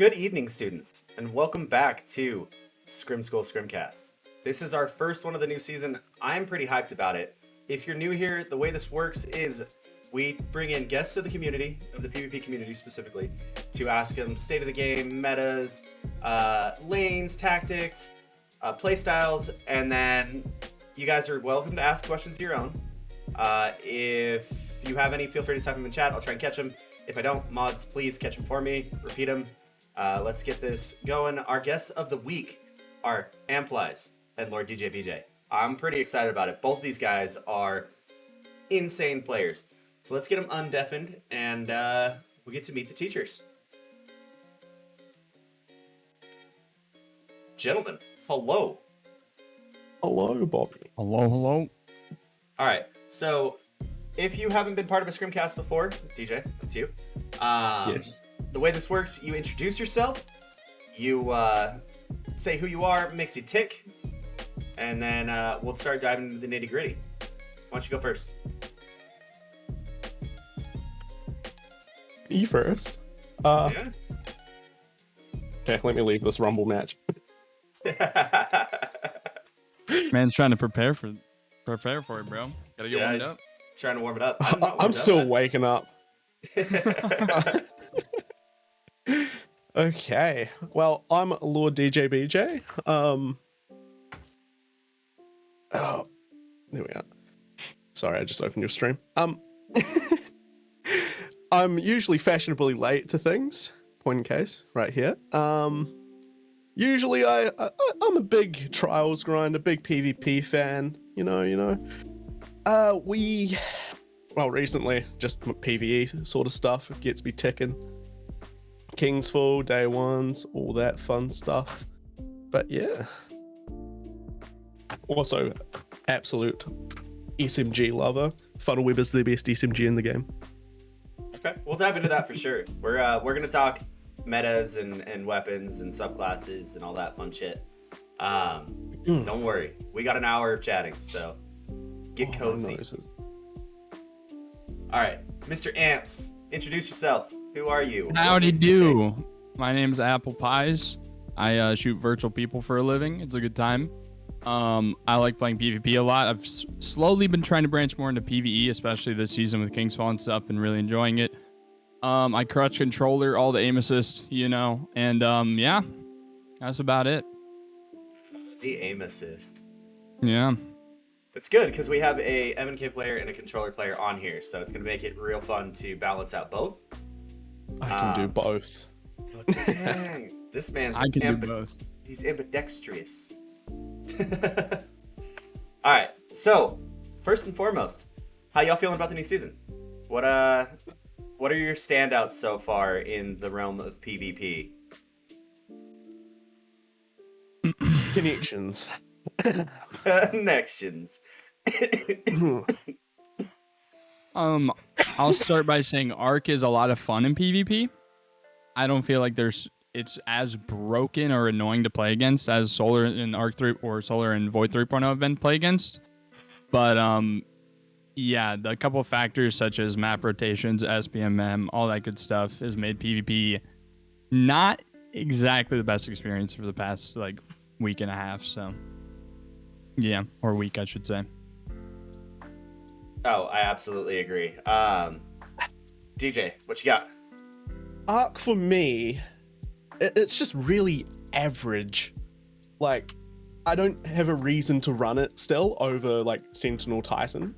Good evening, students, and welcome back to Scrim School ScrimCast. This is our first one of the new season. I'm pretty hyped about it. If you're new here, the way this works is we bring in guests of the community, of the PvP community specifically, to ask them state of the game, metas, lanes, tactics, playstyles, and then you guys are welcome to ask questions of your own. If you have any, feel free to type them in chat. I'll try and catch them. If I don't, mods, please catch them for me. Repeat them. Let's get this going. Our guests of the week are Amplies and LordDjbj. I'm pretty excited about it. Both of these guys are insane players. So let's get them undeafened, and we get to meet the teachers. Gentlemen, hello. Hello, Bobby. Hello. All right, so if you haven't been part of a ScrimCast before, DJ, that's you. Yes. The way this works, you introduce yourself, you say who you are, makes you tick, and then we'll start diving into the nitty gritty. Why don't you go first? You first. Yeah. Okay, let me leave this Rumble match. Man's trying to prepare for it, bro. Gotta get warmed up. Trying to warm it up. I'm still waking up. Okay, well, I'm LordDjbj. Oh, there we are. Sorry, I just opened your stream. I'm usually fashionably late to things. Point in case, right here. Usually I'm a big trials grind, a big PvP fan. You know. Recently, just PvE sort of stuff gets me ticking. Kingsfall, day ones, all that fun stuff. But yeah. Also, absolute SMG lover. Funnelweb is the best SMG in the game. Okay, we'll dive into that for sure. We're gonna talk metas and weapons and subclasses and all that fun shit. Don't worry, we got an hour of chatting, so get cozy. All right, Mr. Amps, introduce yourself. Who are you? Howdy do. My name's Apple Pies. I shoot virtual people for a living. It's a good time. I like playing PvP a lot. I've slowly been trying to branch more into PvE, especially this season with Kingsfall and stuff, and really enjoying it. I crutch controller, all the aim assist, and yeah, that's about it. The aim assist. Yeah. It's good because we have a MNK player and a controller player on here, so it's gonna make it real fun to balance out both. I can do both. Oh, dang. This man's do both. He's ambidextrous. All right, so first and foremost, how y'all feeling about the new season? What are your standouts so far in the realm of PvP? Connections. Connections. I'll start by saying Arc is a lot of fun in PvP. I don't feel like it's as broken or annoying to play against as Solar and Arc 3 or Solar and Void 3.0 have been play against. But yeah, the couple of factors such as map rotations, SPMM, all that good stuff has made PvP not exactly the best experience for the past week and a half. So yeah, or week I should say. Oh, I absolutely agree. DJ, what you got? Arc for me, it's just really average. Like, I don't have a reason to run it still over Sentinel Titan.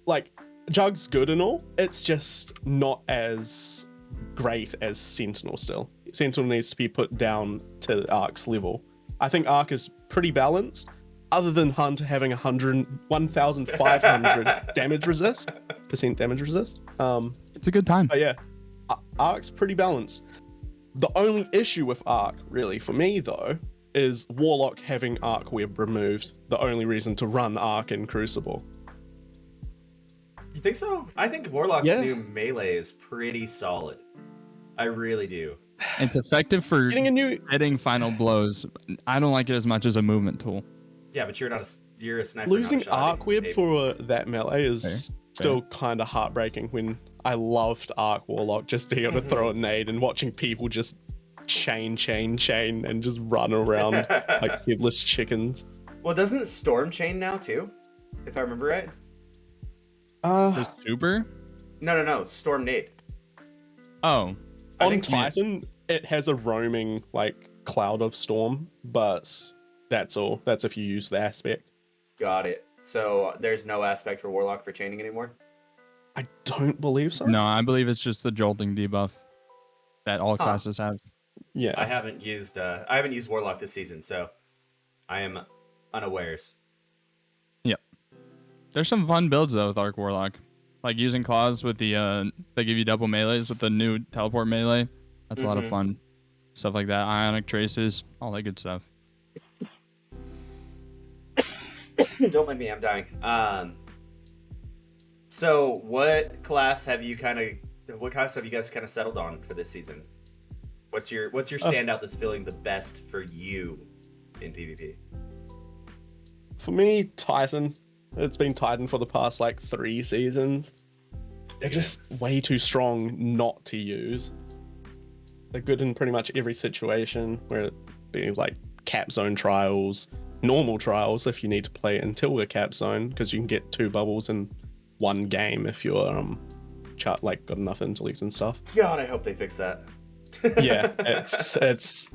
Like, Jug's good and all, it's just not as great as Sentinel still. Sentinel needs to be put down to Arc's level. I think Arc is pretty balanced, other than Hunt having 1,500 damage resist. It's a good time. But yeah, Arc's pretty balanced. The only issue with Arc, really, for me though, is Warlock having Arc Web removed. The only reason to run Arc in Crucible. You think so? I think Warlock's new melee is pretty solid. I really do. It's effective for hitting final blows. I don't like it as much as a movement tool. Yeah, but you're a sniper. Losing Arc Web for that melee is still kind of heartbreaking when I loved Arc Warlock just being able to throw a nade and watching people just chain, and just run around like headless chickens. Well, doesn't Storm chain now too? If I remember right. The super? No. Storm nade. Oh, On Titan, it has a roaming like cloud of storm, but that's all. That's if you use the aspect. Got it. So there's no aspect for Warlock for chaining anymore? I don't believe so. no, I believe it's just the jolting debuff that all classes have. Yeah. I haven't used Warlock this season, so I am unawares. Yep. There's some fun builds though with Arc Warlock. Like using claws with the they give you double melees with the new teleport melee. That's a lot of fun. Stuff like that. Ionic traces, all that good stuff. Don't mind me, I'm dying. So what class have you guys kind of settled on for this season? What's your standout that's feeling the best for you in PvP? For me, Titan. It's been Titan for the past like 3 seasons. They're just way too strong not to use. They're good in pretty much every situation, where it be like cap zone trials, normal trials if you need to play until the cap zone, because you can get 2 bubbles in 1 game if you're got enough intellect and stuff. God, I hope they fix that. Yeah, it's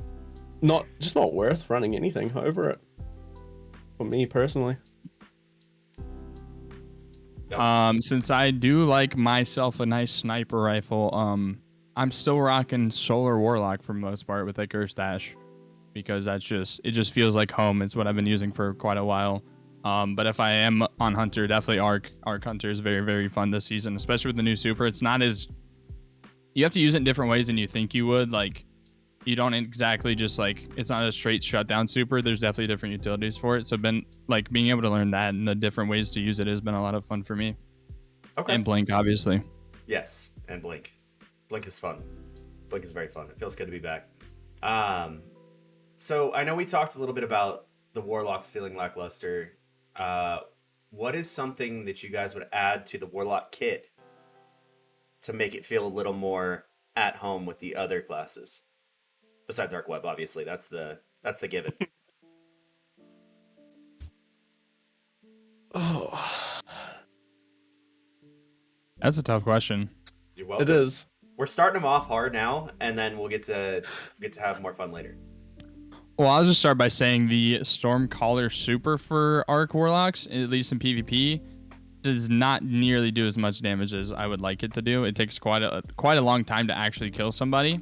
not worth running anything over it. For me personally. Since I do like myself a nice sniper rifle, I'm still rocking Solar Warlock for the most part with that Curse Dash, because it just feels like home. It's what I've been using for quite a while. But if I am on Hunter, definitely Arc Hunter is very, very fun this season, especially with the new super. It's not as, you have to use it in different ways than you think you would. Like, you don't exactly just like, it's not a straight shutdown super. There's definitely different utilities for it. So being able to learn that and the different ways to use it has been a lot of fun for me. Okay. And Blink, obviously. Yes, and Blink. Blink is fun. Blink is very fun. It feels good to be back. So I know we talked a little bit about the Warlocks feeling lackluster. What is something that you guys would add to the Warlock kit to make it feel a little more at home with the other classes? Besides Arc Web, obviously, that's the given. Oh, That's a tough question. You're welcome. it is. We're starting them off hard now, and then we'll get to have more fun later. Well, I'll just start by saying the Stormcaller super for Arc Warlocks, at least in PvP, does not nearly do as much damage as I would like it to do. It takes quite a long time to actually kill somebody.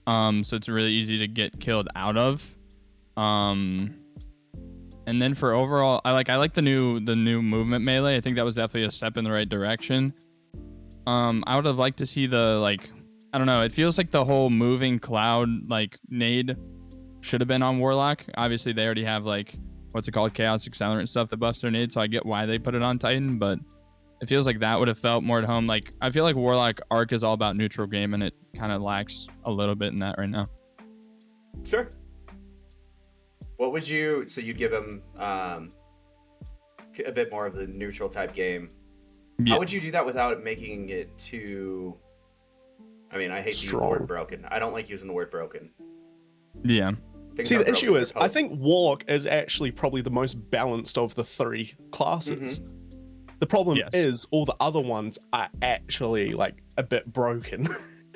So it's really easy to get killed out of. And then for overall, I like the new movement melee. I think that was definitely a step in the right direction. I would have liked to see I don't know, it feels like the whole moving cloud nade should have been on Warlock. Obviously they already have what's it called, Chaos Accelerant stuff that buffs their nade, so I get why they put it on Titan, but it feels like that would have felt more at home. I feel like Warlock Arc is all about neutral game, and it kind of lacks a little bit in that right now. Sure. What would you... So you'd give him a bit more of the neutral type game. Yeah. How would you do that without making it too... I mean, I hate to use the word broken. I don't like using the word broken. Yeah. Things See, are the issue broken, is, they're I think Warlock is actually probably the most balanced of the 3 classes. The problem is all the other ones are actually a bit broken.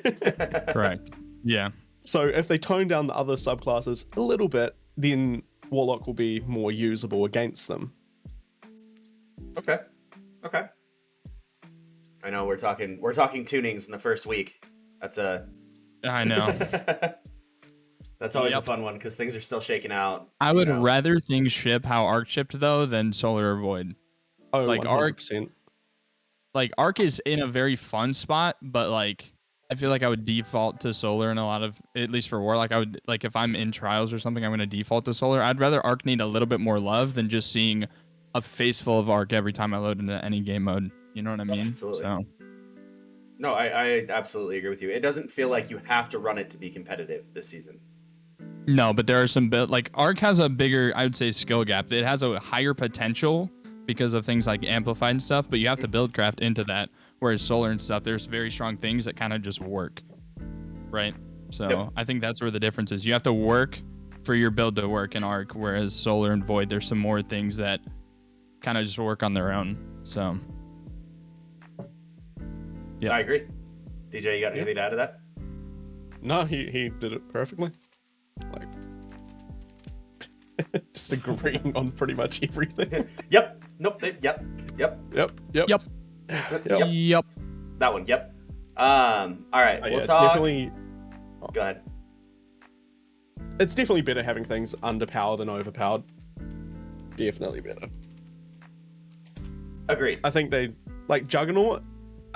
Correct. Yeah. So if they tone down the other subclasses a little bit, then Warlock will be more usable against them. Okay. I know we're talking tunings in the first week. I know. That's always a fun one because things are still shaking out. I would rather things ship how Arc shipped though than Solar or Void. Oh, 100%. Arc is in a very fun spot, but I feel like I would default to Solar in a lot of, at least for Warlock. I would if I'm in trials or something, I'm going to default to Solar. I'd rather Arc need a little bit more love than just seeing a face full of Arc every time I load into any game mode. You know what I mean? Absolutely. So. No, I absolutely agree with you. It doesn't feel like you have to run it to be competitive this season. No, but there are some Arc has a bigger, I would say, skill gap. It has a higher potential because of things like Amplified and stuff, but you have to build craft into that. Whereas Solar and stuff, there's very strong things that kind of just work, right? So Yep. I think that's where the difference is. You have to work for your build to work in Arc, whereas Solar and Void, there's some more things that kind of just work on their own. So yeah. I agree. DJ, you got anything to add to that? No, he did it perfectly. Like, just agreeing on pretty much everything. Yep. Nope. Yep. Yep. Yep. Yep. That one. Yep. All right. Oh, We'll yeah, talk. definitely. Go ahead. It's definitely better having things underpowered than overpowered. Definitely better. Agreed. I think they like Juggernaut.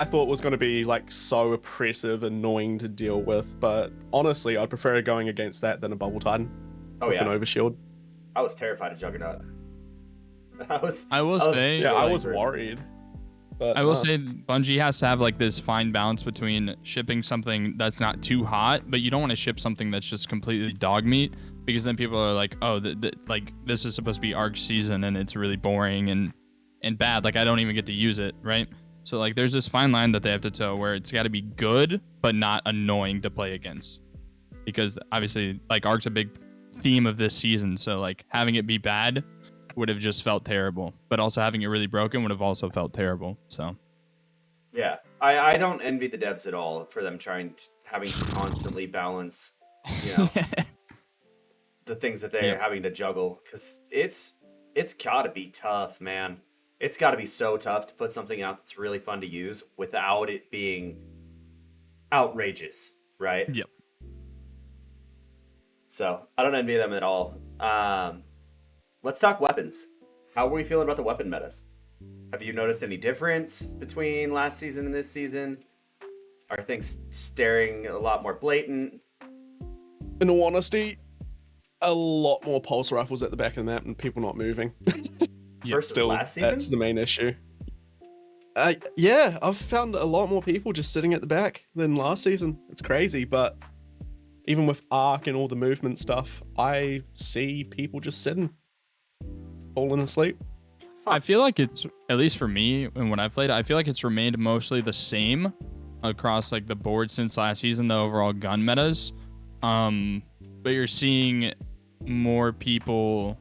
I thought was going to be like so oppressive, annoying to deal with, but honestly, I'd prefer going against that than a Bubble Titan Oh with yeah. an Overshield. I was terrified of Juggernaut. I will say, Yeah, I really was worried. worried. But I will say Bungie has to have like this fine balance between shipping something that's not too hot, but you don't want to ship something that's just completely dog meat, because then people are like, oh, like this is supposed to be Arc season and it's really boring and bad. Like I don't even get to use it, right? So like there's this fine line that they have to toe where it's got to be good but not annoying to play against, because obviously like Arc's a big theme of this season, so like having it be bad would have just felt terrible, but also having it really broken would have also felt terrible. So Yeah, I don't envy the devs at all for them having to constantly balance, you know, the things that they're having to juggle, because it's gotta be tough, man. It's gotta be so tough to put something out that's really fun to use without it being outrageous, right? Yep. So I don't envy them at all. Let's talk weapons. How are we feeling about the weapon metas? Have you noticed any difference between last season and this season? Are things staring a lot more blatant? in all honesty, a lot more pulse rifles at the back of the map and people not moving. Versus Still, last season? that's the main issue. Yeah, I've found a lot more people just sitting at the back than last season. It's crazy, but even with Arc and all the movement stuff, I see people just sitting, falling asleep. I feel like it's, at least for me and when I played, I feel like it's remained mostly the same across like the board since last season, the overall gun metas. But you're seeing more people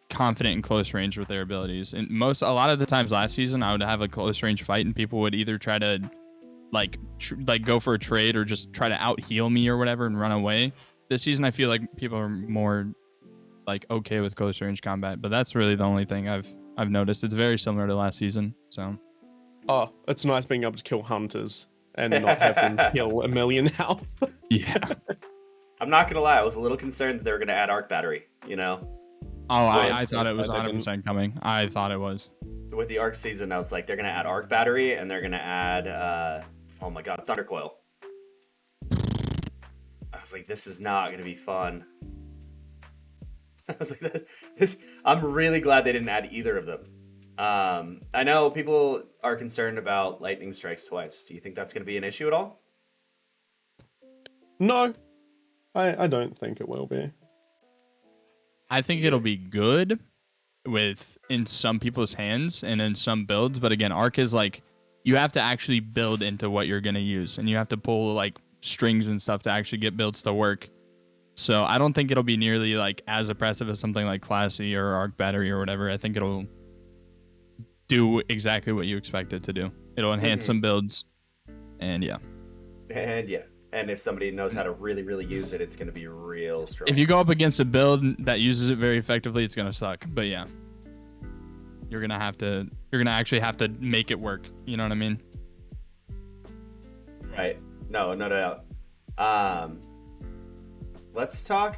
confident in close range with their abilities. And a lot of the times last season, I would have a close range fight and people would either try to like go for a trade or just try to out heal me or whatever and run away. This season, I feel like people are more like okay with close range combat, but that's really the only thing I've noticed. It's very similar to last season. So Oh, it's nice being able to kill hunters and not have them kill a million health. yeah. I'm not gonna lie, I was a little concerned that they were gonna add arc battery, you know? Oh, Well, I thought it was I didn't. 100% coming. I thought it was. With the arc season, I was like, they're gonna add arc battery and they're gonna add oh my god, Thundercoil. I was like, this is not gonna be fun. I was like, I'm really glad they didn't add either of them. I know people are concerned about lightning strikes twice. Do you think that's gonna be an issue at all? No, I don't think it will be. I think it'll be good in some people's hands and in some builds, but again, Arc is like, you have to actually build into what you're gonna use, and you have to pull like strings and stuff to actually get builds to work. So I don't think it'll be nearly like as oppressive as something like Classy or Arc Battery or whatever. I think it'll do exactly what you expect it to do. It'll enhance some builds, and yeah. And if somebody knows how to really, really use it, it's going to be real strong. If you go up against a build that uses it very effectively, it's gonna suck. But yeah, you're gonna actually have to make it work. You know what I mean? Right. No doubt. Let's talk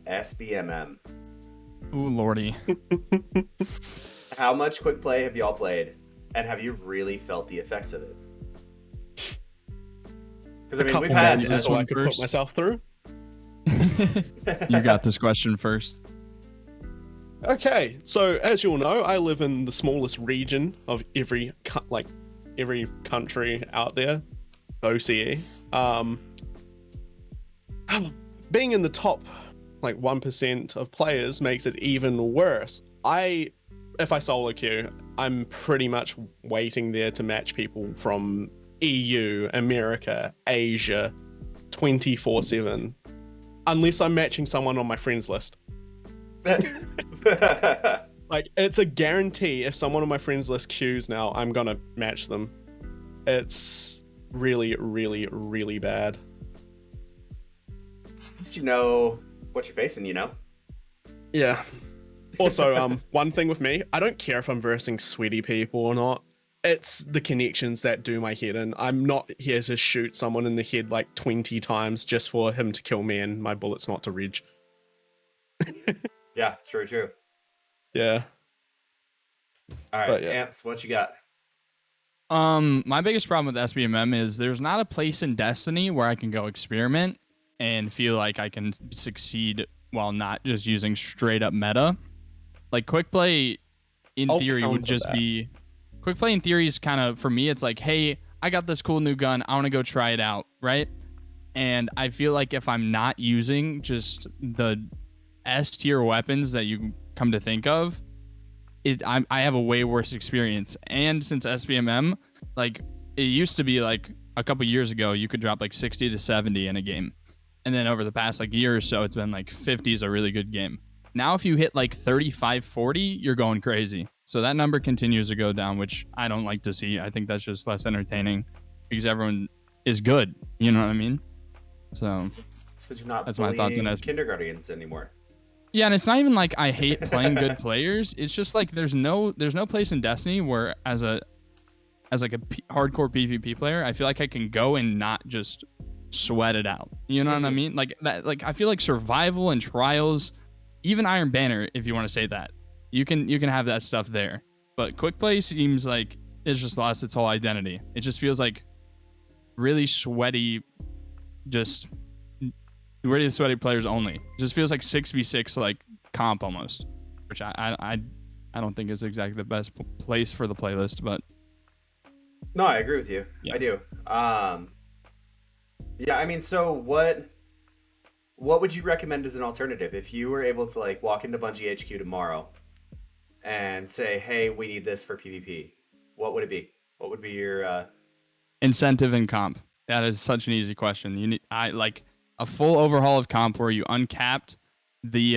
SBMM. Ooh, lordy. How much quick play have y'all played, and have you really felt the effects of it? Because I mean, we've had games so I could first. put myself through. You got this question first. Okay, so as you all know, I live in the smallest region of every country out there, OCE. Being in the top 1% of players makes it even worse. If I solo queue, I'm pretty much waiting there to match people from EU, America, Asia, 24/7, unless I'm matching someone on my friends list. Like, it's a guarantee if someone on my friends list queues now, I'm gonna match them. It's really, really, really bad. At least you know what you're facing, you know? Yeah. Also, one thing with me, I don't care if I'm versing sweaty people or not. It's the connections that do my head in. I'm not here to shoot someone in the head like 20 times just for him to kill me and my bullets not to reg. Yeah, true. Yeah. All right, But yeah. Amps, what you got? My biggest problem with SBMM is there's not a place in Destiny where I can go experiment and feel like I can succeed while not just using straight up meta. Like quick play in theory would just be quick play in theory is kind of, for me, it's like, hey, I got this cool new gun, I want to go try it out, right? And I feel like if I'm not using just the S tier weapons that you come to think of, I have a way worse experience. And since SBMM, like, it used to be like a couple years ago, you could drop like 60 to 70 in a game. And then over the past like year or so, it's been like 50 is a really good game. Now, if you hit like 35, 40, you're going crazy. So that number continues to go down, which I don't like to see. I think that's just less entertaining because everyone is good. You know what I mean? So It's because you're not that's my thoughts on bullying kindergartens anymore. Yeah, and it's not even like I hate playing good players. It's just like there's no place in Destiny where as like a hardcore PvP player, I feel like I can go and not just sweat it out. You know what I mean? Like that. Like I feel like survival and trials, even Iron Banner, if you want to say that, you can have that stuff there. But quick play seems like it's just lost its whole identity. It just feels like really sweaty, just really sweaty players only. It just feels like 6v6 like comp almost, which I don't think is exactly the best place for the playlist, but no, I agree with you. Yeah. I do. Yeah, I mean, so what would you recommend as an alternative if you were able to like walk into Bungie HQ tomorrow and say, hey, we need this for PvP? What would it be? What would be your incentive and comp? That is such an easy question. You need a full overhaul of comp where you uncapped the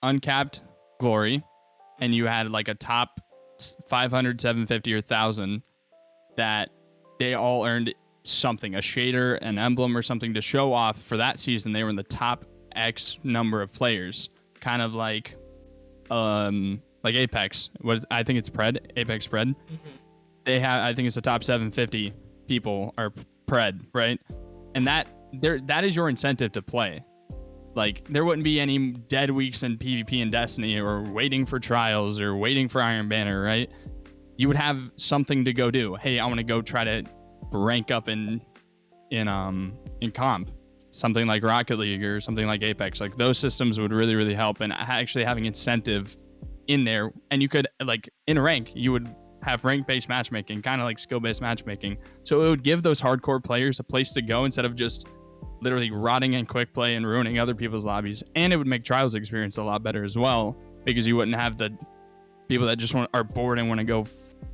uncapped glory and you had like a top 500, 750 or 1000 that they all earned something, a shader, an emblem or something to show off for that season. They were in the top X number of players, kind of like Apex. I think it's Apex Pred. Mm-hmm. They have, I think it's the top 750 people are Pred, right? And that is your incentive to play. Like there wouldn't be any dead weeks in PvP and Destiny or waiting for trials or waiting for Iron Banner, right? You would have something to go do. Hey, I want to go try to rank up in comp, something like Rocket League or something like Apex. Like those systems would really, really help. And actually having incentive in there, and you could like in rank, you would have rank-based matchmaking, kind of like skill-based matchmaking. So it would give those hardcore players a place to go instead of just literally rotting in quick play and ruining other people's lobbies. And it would make trials experience a lot better as well, because you wouldn't have the people that just are bored and want to go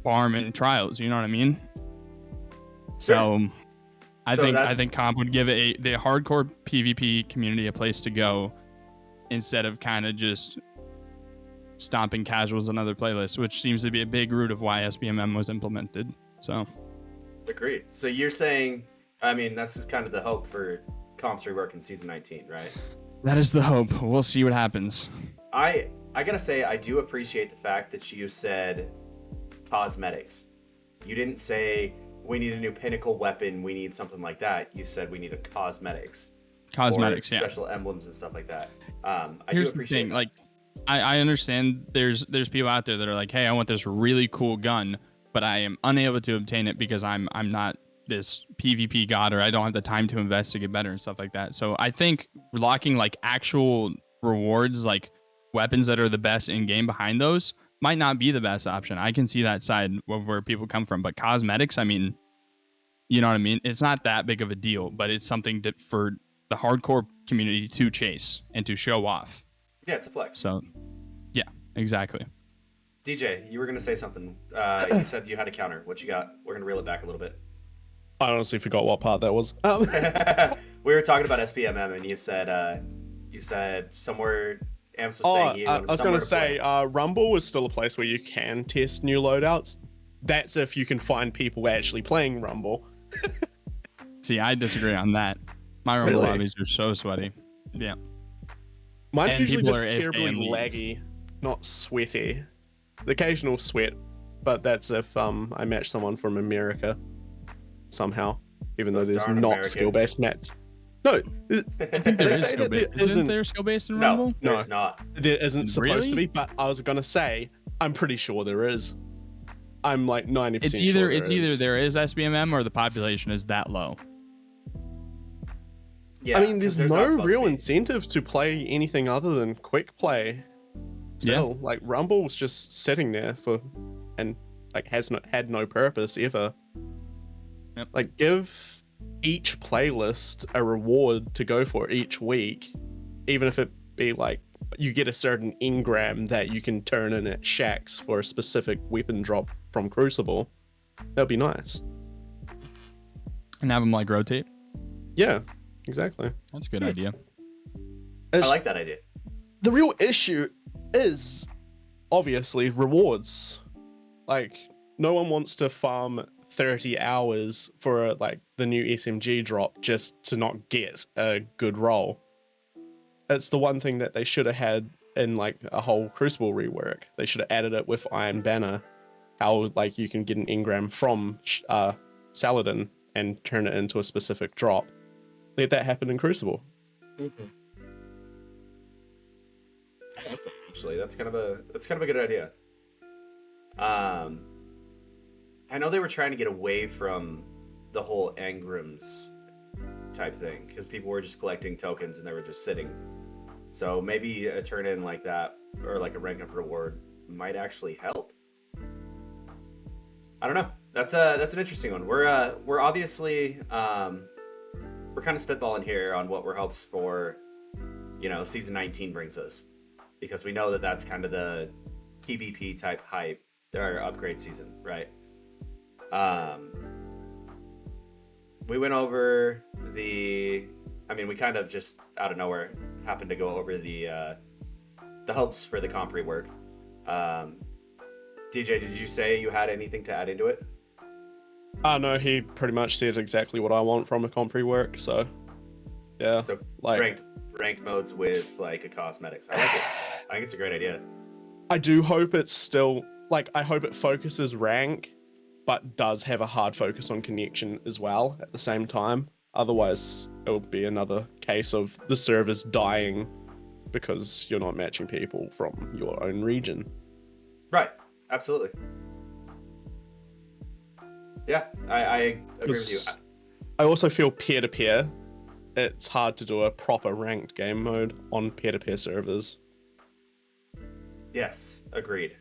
farm in trials. You know what I mean? Sure. So I think comp would give the hardcore PvP community a place to go instead of kind of just stomping casuals on other playlists, which seems to be a big root of why SBMM was implemented. So agreed. So you're saying, I mean, that's just kind of the hope for comps rework in season 19, right? That is the hope. We'll see what happens. I gotta say, I do appreciate the fact that you said cosmetics. You didn't say we need a new pinnacle weapon, we need something like that. You said we need a cosmetics, special emblems and stuff like that. I Here's do appreciate the thing, like I understand there's people out there that are like, hey, I want this really cool gun, but I am unable to obtain it because I'm not this PvP god, or I don't have the time to invest to get better and stuff like that. So I think locking like actual rewards, like weapons that are the best in game behind those, might not be the best option. I can see that side of where people come from, but cosmetics, I mean, you know what I mean? It's not that big of a deal, but it's something for the hardcore community to chase and to show off. Yeah, it's a flex. So, yeah, exactly. DJ, you were going to say something. You said you had a counter. What you got? We're going to reel it back a little bit. I honestly forgot what part that was. We were talking about SPMM, and you said somewhere Amps was saying he I wanted was going somewhere to to play. say, Rumble is still a place where you can test new loadouts. That's if you can find people actually playing Rumble. See, I disagree on that. My Rumble Really? lobbies are so sweaty. Yeah. Mine's And usually people just are AFK terribly and leave. laggy, not sweaty. The occasional sweat, but that's if I match someone from America somehow, even Those though there's darn not Americans. skill-based match. No, I think there they is say skill that there based. Isn't isn't. there skill based in No, Rumble? there's not. There isn't supposed to Really? be, but I was gonna say I'm pretty sure there is. I'm like 90% It's sure either there is. there is SBMM or the population is that low. Yeah, I mean, 'cause there's not no supposed to real be. incentive to play anything other than quick play. Still, like Rumble's just sitting there for, and like had no purpose ever. Yep. Like give each playlist a reward to go for each week, even if it be like you get a certain engram that you can turn in at shacks for a specific weapon drop from Crucible. That'd be nice. And have them like rotate. Yeah, exactly. That's a good idea. I like that idea. The real issue is obviously rewards. Like no one wants to farm 30 hours for like the new SMG drop just to not get a good roll. It's the one thing that they should have had in like a whole Crucible rework. They should have added it with Iron Banner, how like you can get an engram from Saladin and turn it into a specific drop. Let that happen in Crucible. Mm-hmm. I like that, actually. That's kind of a good idea. I know they were trying to get away from the whole engrams type thing because people were just collecting tokens and they were just sitting. So maybe a turn in like that or like a rank up reward might actually help. I don't know. That's an interesting one. We're obviously we're kind of spitballing here on what we're hopes for, season 19 brings us, because we know that that's kind of the PvP type hype, their upgrade season, right? We went over we kind of just out of nowhere happened to go over the hopes for the comp rework. DJ, did you say you had anything to add into it? No, he pretty much said exactly what I want from a comp rework, so yeah. So like ranked modes with like a cosmetics. I like it. I think it's a great idea. I do hope it's still like I hope it focuses rank, but does have a hard focus on connection as well at the same time. Otherwise, it will be another case of the servers dying because you're not matching people from your own region. Right. Absolutely. Yeah, I agree with you. I also feel peer-to-peer. It's hard to do a proper ranked game mode on peer-to-peer servers. Yes, agreed.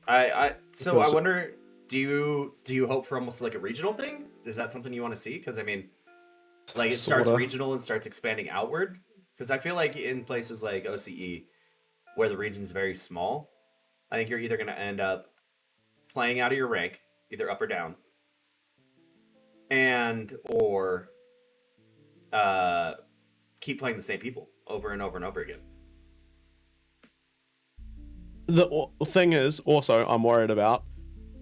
I wonder, do you hope for almost like a regional thing? Is that something you want to see? Because like it starts Sorta. regional and starts expanding outward. Because I feel like in places like OCE, where the region's very small, I think you're either going to end up playing out of your rank, either up or down, or keep playing the same people over and over and over again. The thing is, also, I'm worried about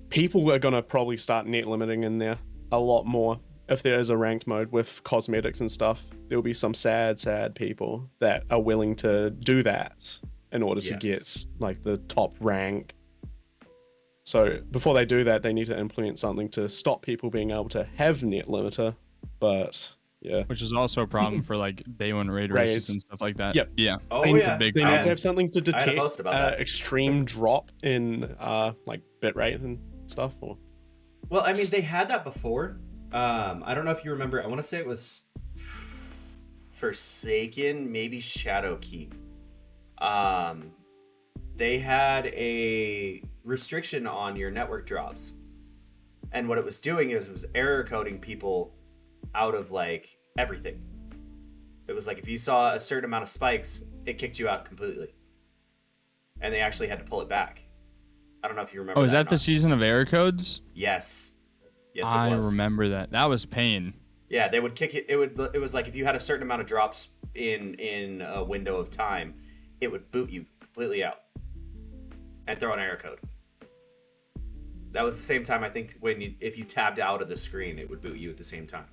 people are going to probably start net limiting in there a lot more. If there is a ranked mode with cosmetics and stuff, there'll be some sad people that are willing to do that in order to get like the top rank. So before they do that, they need to implement something to stop people being able to have net limiter. But yeah, Which is also a problem for like day one raid races Raids. and stuff like that. Yep. Yeah. Oh they, yeah, a big they need problem. to have something to I had a detect post about that. extreme drop in like bitrate and stuff. Or Well, I mean, they had that before. I don't know if you remember. I want to say it was Forsaken, maybe Shadowkeep. They had a restriction on your network drops, and what it was doing is it was error coding people out of like everything. It was like if you saw a certain amount of spikes, it kicked you out completely, and they actually had to pull it back. I don't know if you remember. Oh, is that or the not. season of error codes? Yes. Yes, it I was. remember that. That was pain. Yeah, they would kick it. It was like if you had a certain amount of drops in a window of time, it would boot you completely out and throw an error code. That was the same time I think if you tabbed out of the screen, it would boot you at the same time.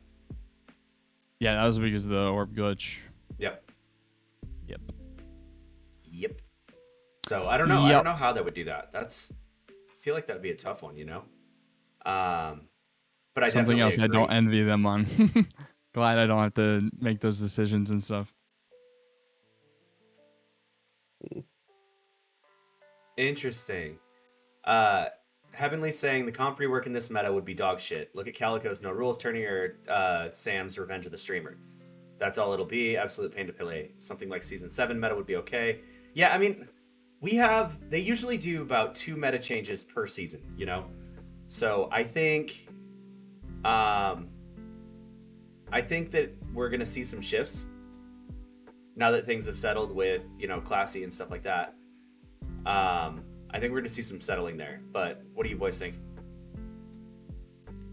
Yeah, that was because of the orb glitch. Yep. Yep. Yep. So I don't know. I don't know how that would do that. I feel like that'd be a tough one, you know. But I Something definitely else agree. I don't envy them on. Glad I don't have to make those decisions and stuff. Interesting. Heavenly's saying the comp rework in this meta would be dog shit. Look at Calico's No Rules Tourney or Sam's Revenge of the Streamer. That's all it'll be. Absolute pain to play. Something like Season 7 meta would be okay. Yeah, I mean, they usually do about 2 meta changes per season, you know? So I think that we're going to see some shifts now that things have settled with, you know, Classy and stuff like that. I think we're going to see some settling there. But what do you boys think?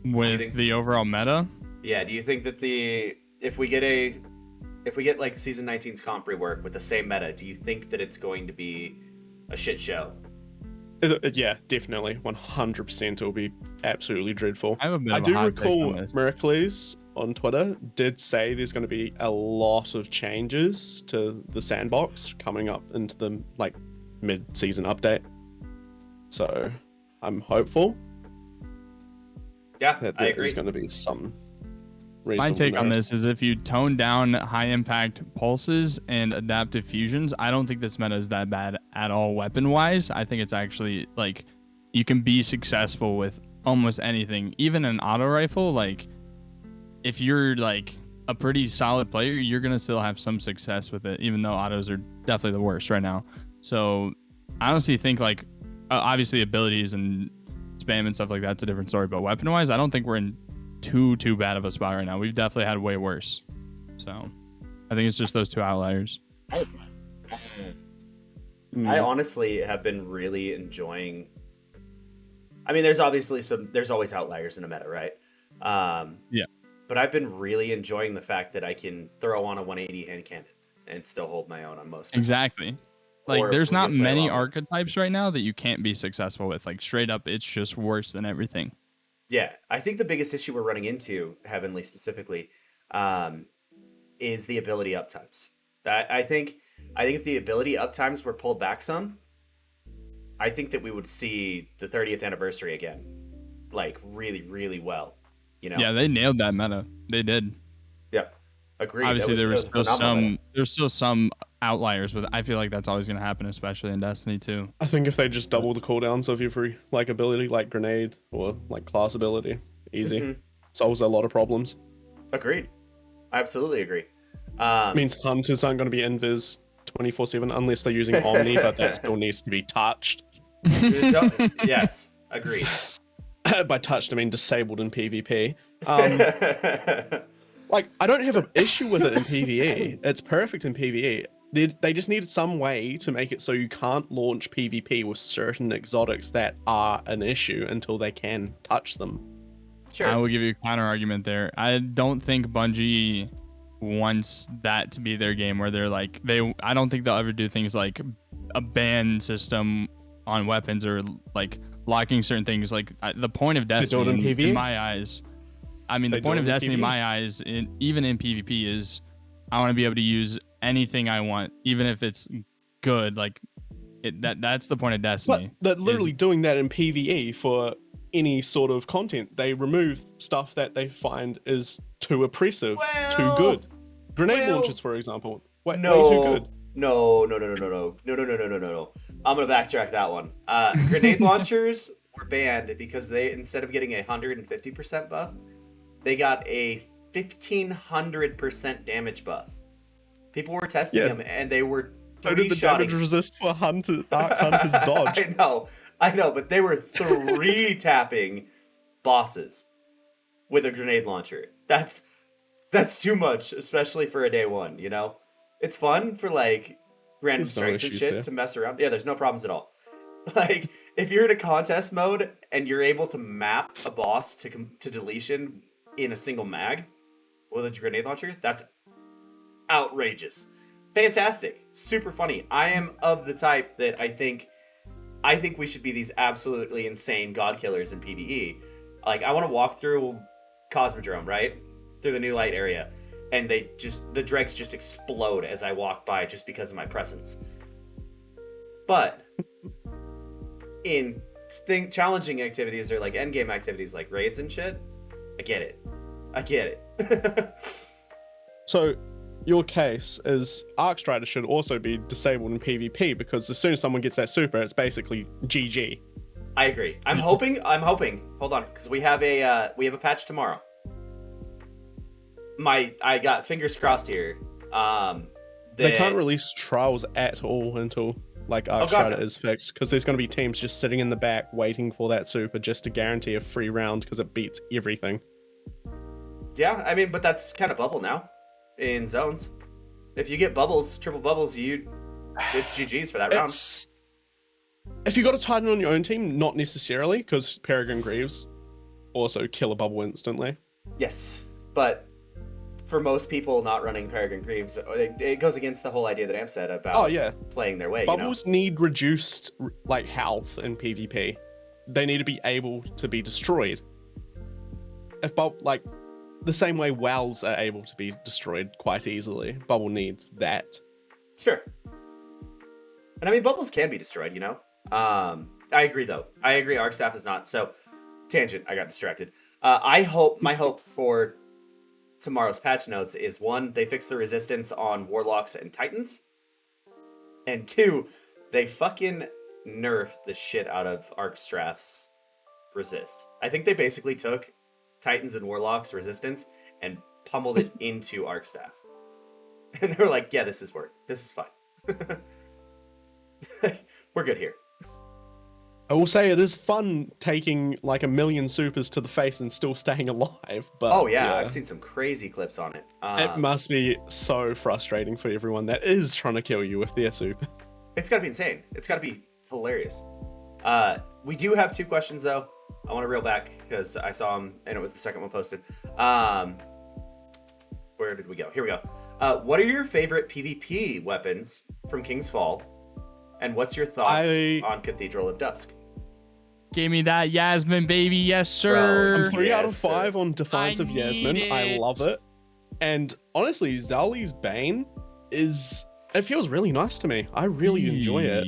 With the overall meta? Yeah, do you think that if we get like Season 19's comp rework with the same meta, do you think that it's going to be a shit show? Yeah, definitely. 100% it'll be absolutely dreadful. I do recall Miracles on Twitter did say there's going to be a lot of changes to the sandbox coming up into the like mid-season update. So I'm hopeful. Yeah, that I agree. there's going to be some. My take on this is if you tone down high impact pulses and adaptive fusions, I don't think this meta is that bad at all weapon wise. I think it's actually like you can be successful with almost anything, even an auto rifle. Like if you're like a pretty solid player, you're going to still have some success with it, even though autos are definitely the worst right now. So I honestly think like obviously abilities and spam and stuff like that's a different story, but weapon wise, I don't think we're in too bad of a spot right now. We've definitely had way worse. So I think it's just those 2 outliers. I honestly have been really enjoying. I mean, there's always outliers in a meta, right? Yeah. But I've been really enjoying the fact that I can throw on a 180 hand cannon and still hold my own on most matches. Exactly. Like there's not many archetypes right now that you can't be successful with. Like straight up, it's just worse than everything. Yeah, I think the biggest issue we're running into, Heavenly specifically, is the ability uptimes. I think if the ability uptimes were pulled back some, I think that we would see the 30th anniversary again, like really, really well. You know? Yeah, they nailed that meta. They did. Yep, agreed. Obviously, there's still some outliers, but I feel like that's always going to happen, especially in Destiny 2. I think if they just double the cooldowns of every like ability, like grenade or like class ability, easy solves a lot of problems. Agreed. I absolutely agree. Means hunters aren't going to be invis 24/7 unless they're using Omni, but that still needs to be touched. Yes, agreed. By touched, I mean disabled in PvP. Like, I don't have an issue with it in PvE. It's perfect in PvE. They just needed some way to make it so you can't launch PvP with certain exotics that are an issue until they can touch them. Sure. I will give you a counter argument there. I don't think Bungie wants that to be their game where they're like, I don't think they'll ever do things like a ban system on weapons or like locking certain things. Like the point of Destiny in my eyes, I mean, the point of Destiny in my eyes, even in PvP, is I want to be able to use anything I want, even if it's good. Like that's the point of Destiny. But they're literally doing that in PvE for any sort of content. They remove stuff that they find is too oppressive, too good. Grenade launchers, for example, way too good. No. I'm gonna backtrack that one. Grenade launchers were banned because they, instead of getting a 150% buff, they got a 1500% damage buff. People were testing them, and they were so did the damage resist for Arc Hunter's dodge. I know, but they were 3-tapping bosses with a grenade launcher. That's too much, especially for a day one, you know? It's fun for like random strikes and shit to mess around. Yeah, there's no problems at all. Like, if you're in a contest mode and you're able to map a boss to deletion in a single mag with a grenade launcher, that's outrageous. Fantastic. Super funny. I am of the type that I think we should be these absolutely insane god killers in PvE. Like, I want to walk through Cosmodrome, right? Through the New Light area, and the dregs just explode as I walk by just because of my presence. But in challenging activities or like endgame activities like raids and shit, I get it. So your case is Arc Strider should also be disabled in PvP, because as soon as someone gets that super, it's basically GG. I agree. I'm hoping. Hold on, because we have a patch tomorrow. I got fingers crossed here. They can't release trials at all until like Arc Strider is fixed, because there's going to be teams just sitting in the back waiting for that super just to guarantee a free round, because it beats everything. Yeah, I mean, but that's kind of bubble now in zones. If you get bubbles, triple bubbles, it's GG's for that round. If you got a Titan on your own team, not necessarily, because Peregrine Greaves also kill a bubble instantly. Yes, but for most people not running Peregrine Greaves, it goes against the whole idea that Am said about playing their way. Bubbles need reduced like health in PvP. They need to be able to be destroyed. If the same way wells are able to be destroyed quite easily, Bubble needs that. Sure. And I mean, bubbles can be destroyed, I agree, though. I agree, Arc Staff is not. So, tangent, I got distracted. My hope for tomorrow's patch notes is, 1, they fix the resistance on Warlocks and Titans. And 2, they fucking nerf the shit out of Arc Staff's resist. I think they basically took Titans and Warlocks resistance and pummeled it into Arc Staff. And they were like, yeah, this is fine. We're good here. I will say it is fun taking like 1 million supers to the face and still staying alive. But I've seen some crazy clips on it. It must be so frustrating for everyone that is trying to kill you with their super. It's gotta be insane. It's gotta be hilarious. We do have 2 questions though. I want to reel back because I saw them and it was the second one posted. Where did we go? Here we go. What are your favorite PvP weapons from King's Fall? And what's your thoughts on Cathedral of Dusk? Give me that Yasmin, baby. Yes, sir. Bro, I'm 3 out of 5 on Defiance of Yasmin. I love it. And honestly, Zali's Bane it feels really nice to me. I really enjoy it.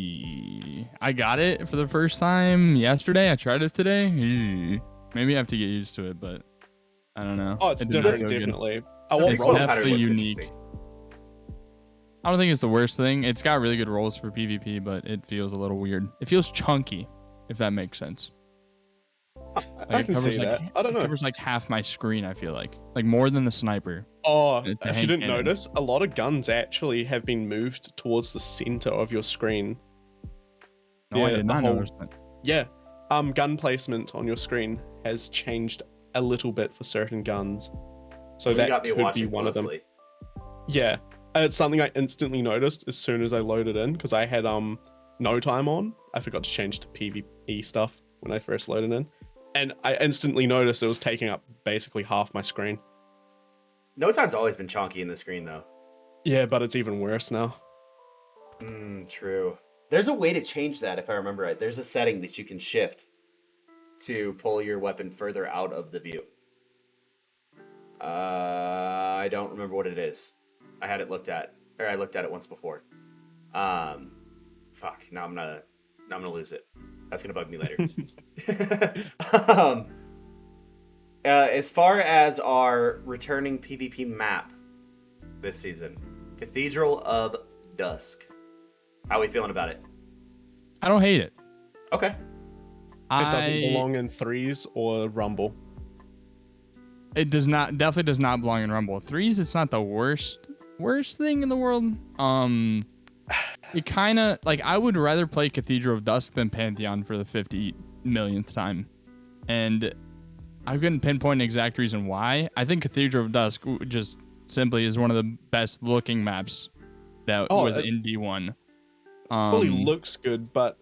I got it for the first time yesterday. I tried it today. Maybe I have to get used to it, but I don't know. Oh, it's different, definitely. It's definitely unique. I don't think it's the worst thing. It's got really good rolls for PvP, but it feels a little weird. It feels chunky, if that makes sense. I can see that. I don't know. It covers like half my screen, I feel like more than the sniper. Oh, if you didn't notice, a lot of guns actually have been moved towards the center of your screen. No, I did not notice that. Yeah. Gun placement on your screen has changed a little bit for certain guns. So that could be one of them. Yeah. It's something I instantly noticed as soon as I loaded in, because I had no time on. I forgot to change to PvE stuff when I first loaded in. And I instantly noticed it was taking up basically half my screen. No time's always been chonky in the screen, though. Yeah, but it's even worse now. True. There's a way to change that, if I remember right. There's a setting that you can shift to pull your weapon further out of the view. I don't remember what it is. I had it looked at, or I looked at it once before. Fuck. Now I'm gonna lose it. That's gonna bug me later. As far as our returning PvP map this season, Cathedral of Dusk. How are we feeling about it? I don't hate it. Okay. It doesn't belong in 3s or Rumble. It definitely does not belong in Rumble. 3s, it's not the worst thing in the world. It kind of I would rather play Cathedral of Dusk than Pantheon for the 50 millionth time, and I couldn't pinpoint an exact reason why. I think Cathedral of Dusk just simply is one of the best looking maps that was in D1. Fully looks good, but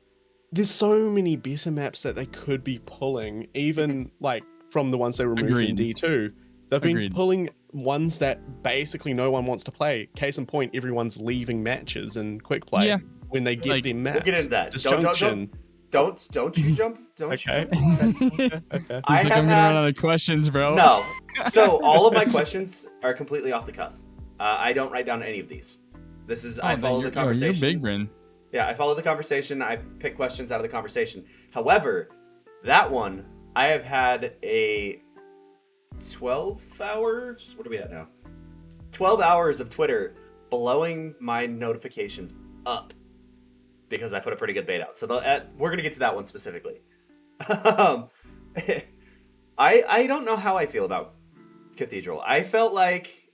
there's so many better maps that they could be pulling, even like from the ones they removed in Agreed. D2. They've been Agreed. pulling ones that basically no one wants to play. Case in point, everyone's leaving matches in quick play Yeah. when they get Like, their maps. We'll get into that. Disjunction. Don't you jump. Don't Okay. you jump. Okay. I He's like, have I'm gonna had... run out of questions, bro. No. So all of my questions are completely off the cuff. I don't write down any of these. This is I follow the conversation. You're big brain. Yeah, I follow the conversation. I pick questions out of the conversation. However, that one, I have had a 12 hours. What are we at now? 12 hours of Twitter blowing my notifications up because I put a pretty good bait out. So we're gonna get to that one specifically. I don't know how I feel about Cathedral. I felt like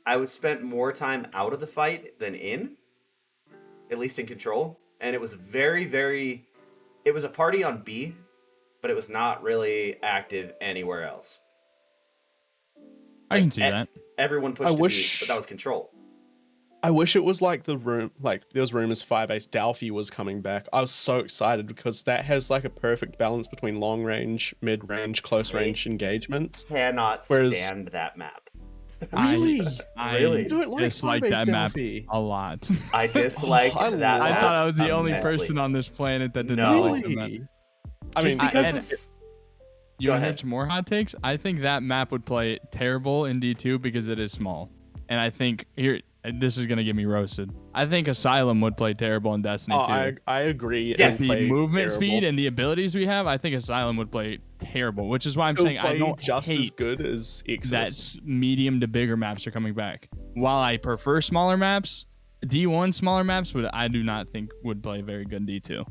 I would spend more time out of the fight than in, at least in control. And it was very, very... It was a party on B, but it was not really active anywhere else. I can see that. Everyone pushed to B, but that was control. I wish it was like the room, like there was rumors Firebase Delphi was coming back. I was so excited because that has like a perfect balance between long range, mid range, close range engagement. Cannot stand that map. Really? I Really? You don't like dislike Firebase that map Delphi? a lot. I dislike I that love- I map thought I was the only immensely. person on this planet that did No. not like the map. Really? I Just mean, because and- it's... You Go want to ahead. hear some more hot takes? I think that map would play terrible in D2 because it is small. And I think this is gonna get me roasted. I think Asylum would play terrible in Destiny 2. I agree. Yes. The Play movement terrible. speed and the abilities we have, I think Asylum would play terrible, which is why I'm It'll saying I play don't just as hate good as that Exodus. medium to bigger maps are coming back. While I prefer smaller maps, D1 smaller maps I do not think would play very good in D2.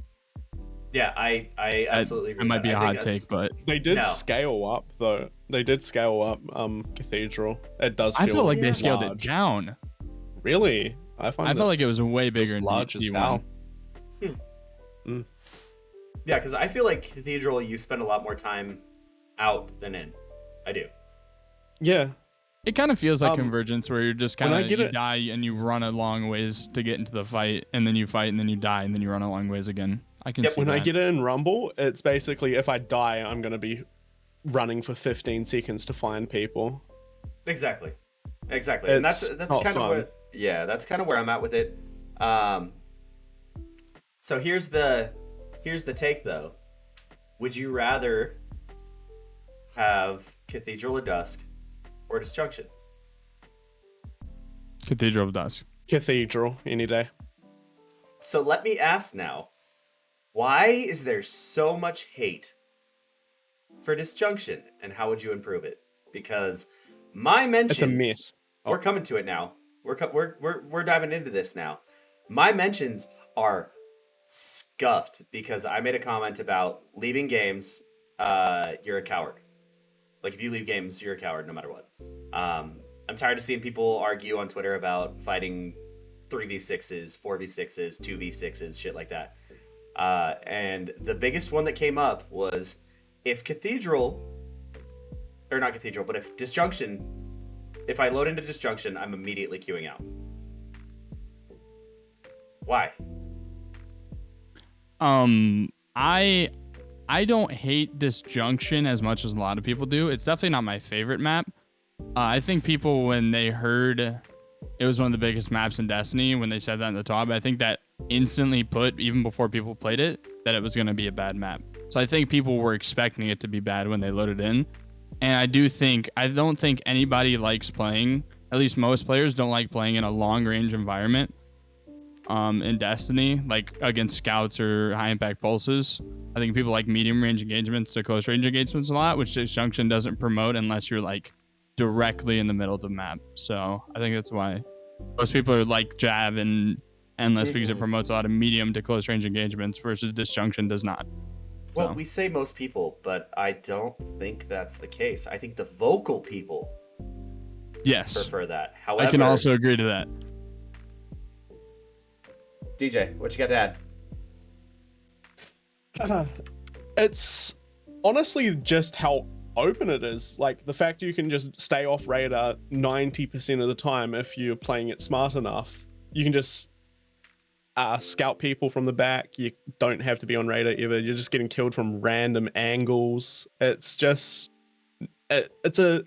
Yeah, I absolutely agree. It might with be that. a I hot think take, but They did No. scale up though. They did scale up Cathedral. It does feel I felt like they Yeah. scaled it large. down. Really? I I felt like it was way bigger in large as D1. hell. Yeah, because I feel like Cathedral, you spend a lot more time out than in. I do. Yeah. It kind of feels like Um, Convergence, where you're just when kind I of get you it- die and you run a long ways to get into the fight, and then you fight and then you die and then you run a long ways again. I can Yep, see When that. I get it in Rumble, it's basically if I die, I'm gonna be running for 15 seconds to find people. Exactly. And that's It's kind not of fun. where that's kind of where I'm at with it. So here's the take though. Would you rather have Cathedral of Dusk or Disjunction? Cathedral of Dusk. Cathedral any day. So let me ask now, why is there so much hate for Disjunction, and how would you improve it? Because my mentions, It's a mess. We're coming to it now. We're diving into this now. My mentions are scuffed because I made a comment about leaving games. You're a coward. Like if you leave games, you're a coward no matter what. I'm tired of seeing people argue on Twitter about fighting 3v6s, 4v6s, 2v6s, shit like that. And the biggest one that came up was if Cathedral, or not Cathedral, but if Disjunction, if I load into Disjunction, I'm immediately queuing out. Why? I don't hate Disjunction as much as a lot of people do. It's definitely not my favorite map. I think people, when they heard it was one of the biggest maps in Destiny, when they said that in the top, I think that instantly put, even before people played it, that it was going to be a bad map. So I think people were expecting it to be bad when they loaded in. And I don't think anybody likes playing, at least most players don't like playing in a long range environment in Destiny, like against scouts or high impact pulses. I think people like medium range engagements to close range engagements a lot, which Disjunction doesn't promote unless you're like directly in the middle of the map. So I think that's why most people are like Jab and Endless, because it promotes a lot of medium to close range engagements versus Disjunction does not. Well, So. we say most people, but I don't think that's the case. I think the vocal people Yes, prefer that. However, I can also agree to that. DJ, what you got to add? It's honestly just how open it is. Like the fact you can just stay off radar 90% of the time if you're playing it smart enough. You can just scout people from the back. You don't have to be on radar ever. You're just getting killed from random angles. It's just it's a.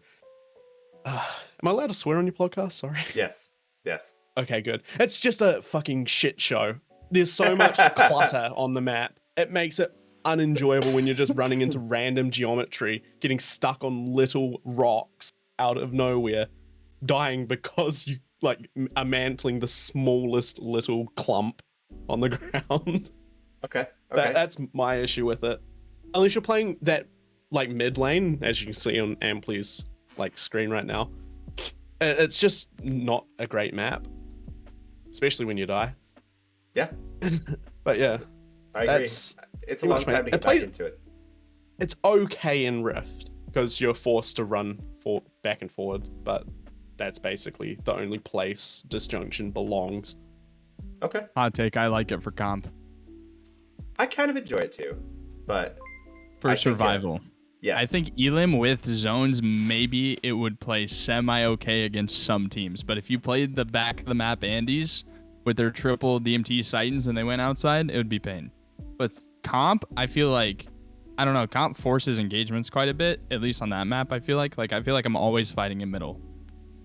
Am I allowed to swear on your podcast? Sorry. Yes. Yes. Okay, good. It's just a fucking shit show. There's so much clutter on the map. It makes it unenjoyable when you're just running into random geometry, getting stuck on little rocks out of nowhere, dying because you like are mantling the smallest little clump on the ground. Okay. That's my issue with it. Unless you're playing that like mid lane, as you can see on Amplies like screen right now, it's just not a great map, especially when you die. Yeah. But yeah, I agree. It's a long time to get back into it. It's okay in Rift because you're forced to run back and forward, but that's basically the only place Disjunction belongs. Okay. Hot take, I like it for comp. I kind of enjoy it too, but For survival. Yes. I think Elim with zones, maybe it would play semi-okay against some teams. But if you played the back of the map Andes with their triple DMT Titans and they went outside, it would be pain. But comp, I feel like, I don't know, comp forces engagements quite a bit, at least on that map, I feel like. I feel like I'm always fighting in middle.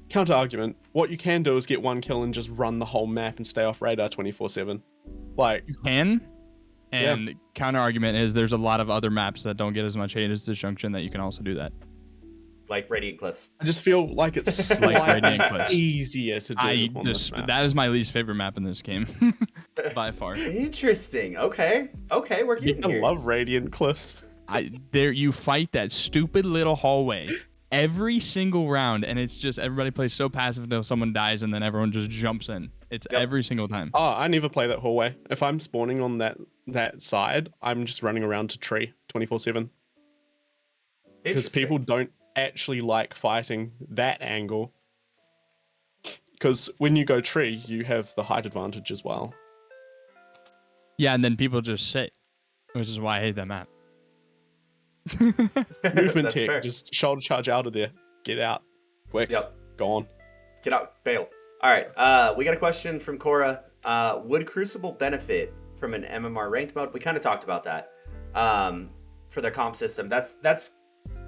Counter argument, what you can do is get one kill and just run the whole map and stay off radar 24/7. Like, you can. And counter argument is there's a lot of other maps that don't get as much hate as Disjunction that you can also do that. Like Radiant Cliffs. I just feel like it's Like Radiant Cliffs. easier to do on this map. That is my least favorite map in this game, by far. Interesting. Okay, we're getting I here. love Radiant Cliffs. You fight that stupid little hallway every single round, and it's just everybody plays so passive until someone dies, and then everyone just jumps in. It's every single time. Oh, I never play that hallway. If I'm spawning on that side, I'm just running around to tree 24/7. Because people don't actually like fighting that angle. Because when you go tree, you have the height advantage as well. Yeah, and then people just sit, which is why I hate that map. Movement tech, fair. just shoulder charge out of there. Get out. Quick. Yep. Go on. Get out, bail. All right, we got a question from Cora. Would Crucible benefit from an MMR ranked mode? We kind of talked about that for their comp system. That's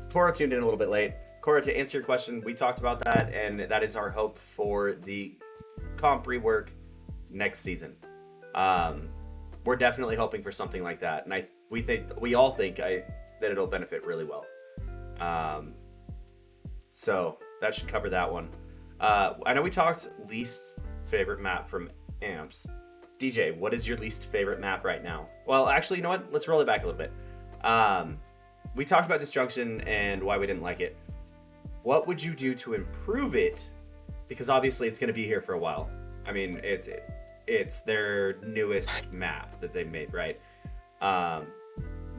Cora tuned in a little bit late. Cora, to answer your question, we talked about that, and that is our hope for the comp rework next season. We're definitely hoping for something like that, and we all think that it'll benefit really well. So that should cover that one. I know we talked least favorite map from Amps. DJ, what is your least favorite map right now? Well, actually, you know what? Let's roll it back a little bit. We talked about Disjunction and why we didn't like it. What would you do to improve it? Because obviously it's going to be here for a while. I mean, it's their newest map that they made, right?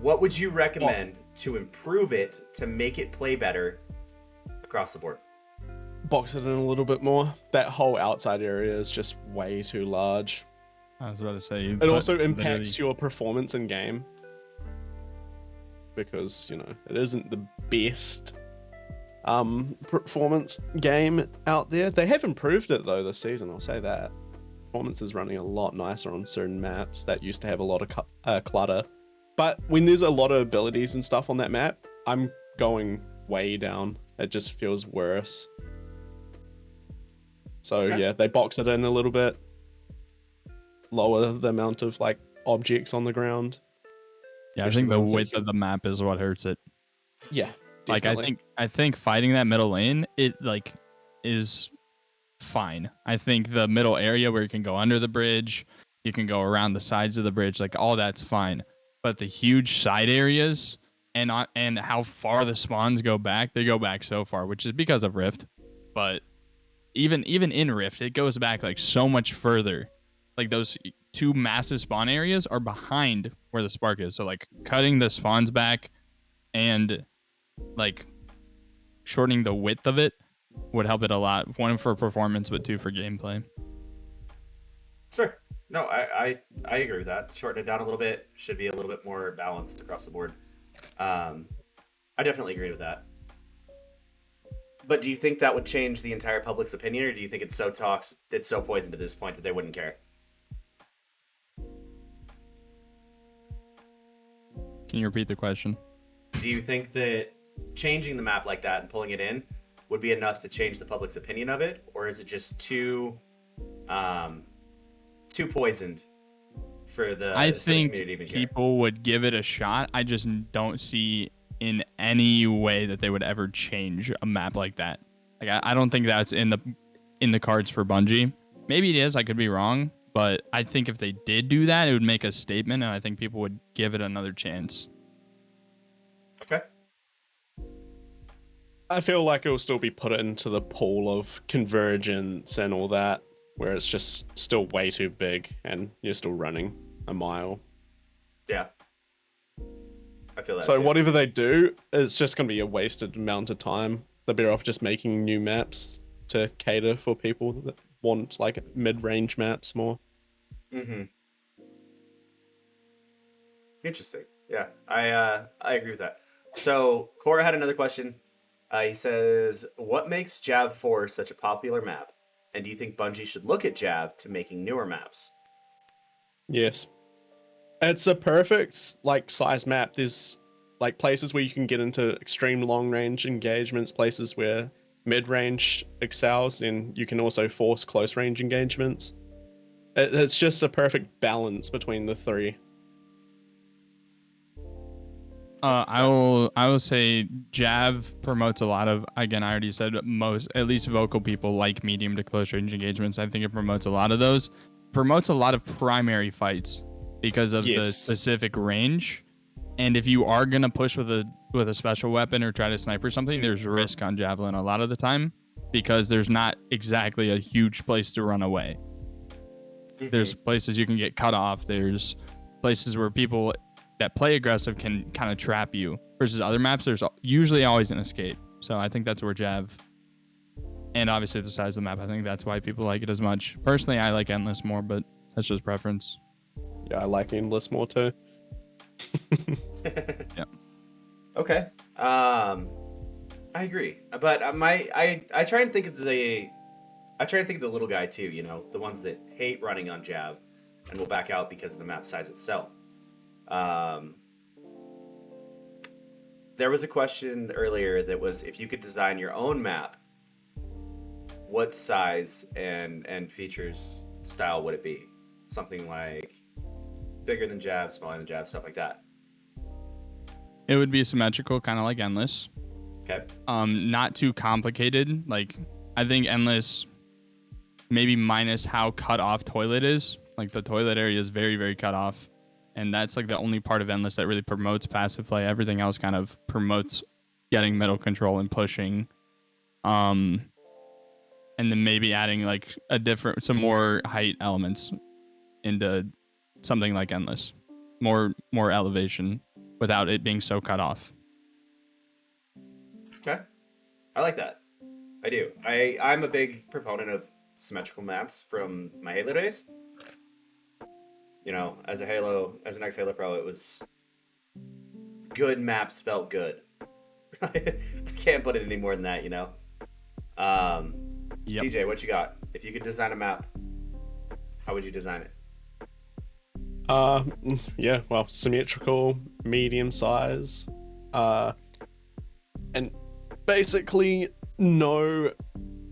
What would you recommend to improve it to make it play better across the board? Box it in a little bit more. That whole outside area is just way too large. I was about to say. It also impacts your performance in game. Because, it isn't the best performance game out there. They have improved it though this season, I'll say that. Performance is running a lot nicer on certain maps that used to have a lot of clutter. But when there's a lot of abilities and stuff on that map, I'm going way down. It just feels worse. So yeah, they box it in a little bit. Lower the amount of objects on the ground. Yeah, I think the width of the map is what hurts it. Yeah. Definitely. I think fighting that middle lane, it is fine. I think the middle area where you can go under the bridge, you can go around the sides of the bridge, all that's fine. But the huge side areas and how far the spawns go back, they go back so far, which is because of Rift. But even in Rift, it goes back so much further. Those two massive spawn areas are behind where the spark is. So cutting the spawns back and shortening the width of it would help it a lot. One for performance, but two for gameplay. Sure. No, I agree with that. Shorten it down a little bit. Should be a little bit more balanced across the board. I definitely agree with that. But do you think that would change the entire public's opinion, or do you think it's so poisoned at this point that they wouldn't care? Can you repeat the question? Do you think that changing the map like that and pulling it in would be enough to change the public's opinion of it, or is it just too poisoned for the I for the think community to even care? people would give it a shot. I just don't see in any way that they would ever change a map like that. Like I don't think that's in the cards for Bungie. Maybe it is. I could be wrong, but I think if they did do that, it would make a statement, and I think people would give it another chance. Okay. I feel like it will still be put into the pool of convergence and all that, where it's just still way too big and you're still running a mile. Yeah. I feel that. So too. whatever they do, it's just going to be a wasted amount of time. They're better off just making new maps to cater for people that want like mid-range maps more. Mm-hmm. Interesting. Yeah, I agree with that. So Cora had another question. He says, "What makes Jav 4 such a popular map? And do you think Bungie should look at Jav to making newer maps?" Yes. It's a perfect like size map. There's like places where you can get into extreme long range engagements, places where mid range excels, and you can also force close range engagements. It's just a perfect balance between the three. I will say Jav promotes a lot of, again, I already said most, at least vocal people like medium to close range engagements. I think it promotes a lot of those. Promotes a lot of primary fights because of the specific range. And if you are gonna push with a special weapon or try to snipe or something, there's risk on Javelin a lot of the time because there's not exactly a huge place to run away. Mm-hmm. There's places you can get cut off. There's places where people that play aggressive can kind of trap you. Versus other maps, there's usually always an escape. So I think that's where Jav, and obviously the size of the map, I think that's why people like it as much. Personally, I like Endless more, but that's just preference. Yeah, I like Endless more too. Yeah. Okay. I agree, but I try and think of the little guy too. You know, the ones that hate running on Jav and will back out because of the map size itself. There was a question earlier that was, if you could design your own map, what size and features style would it be? Something like bigger than Jav, smaller than Jav, stuff like that. It would be symmetrical, kind of like Endless. Okay. Not too complicated. Like, I think Endless, maybe minus how cut off Toilet is. Like, the Toilet area is very, very cut off. And that's like the only part of Endless that really promotes passive play. Everything else kind of promotes getting middle control and pushing. And then maybe adding like some more height elements into something like Endless. More elevation without it being so cut off. Okay. I like that. I do. I'm a big proponent of symmetrical maps from my Halo days. You know, as an ex-Halo pro, it was good maps felt good. I can't put it any more than that, you know? Yep. DJ, what you got? If you could design a map, how would you design it? Yeah, well, symmetrical, medium size, and basically no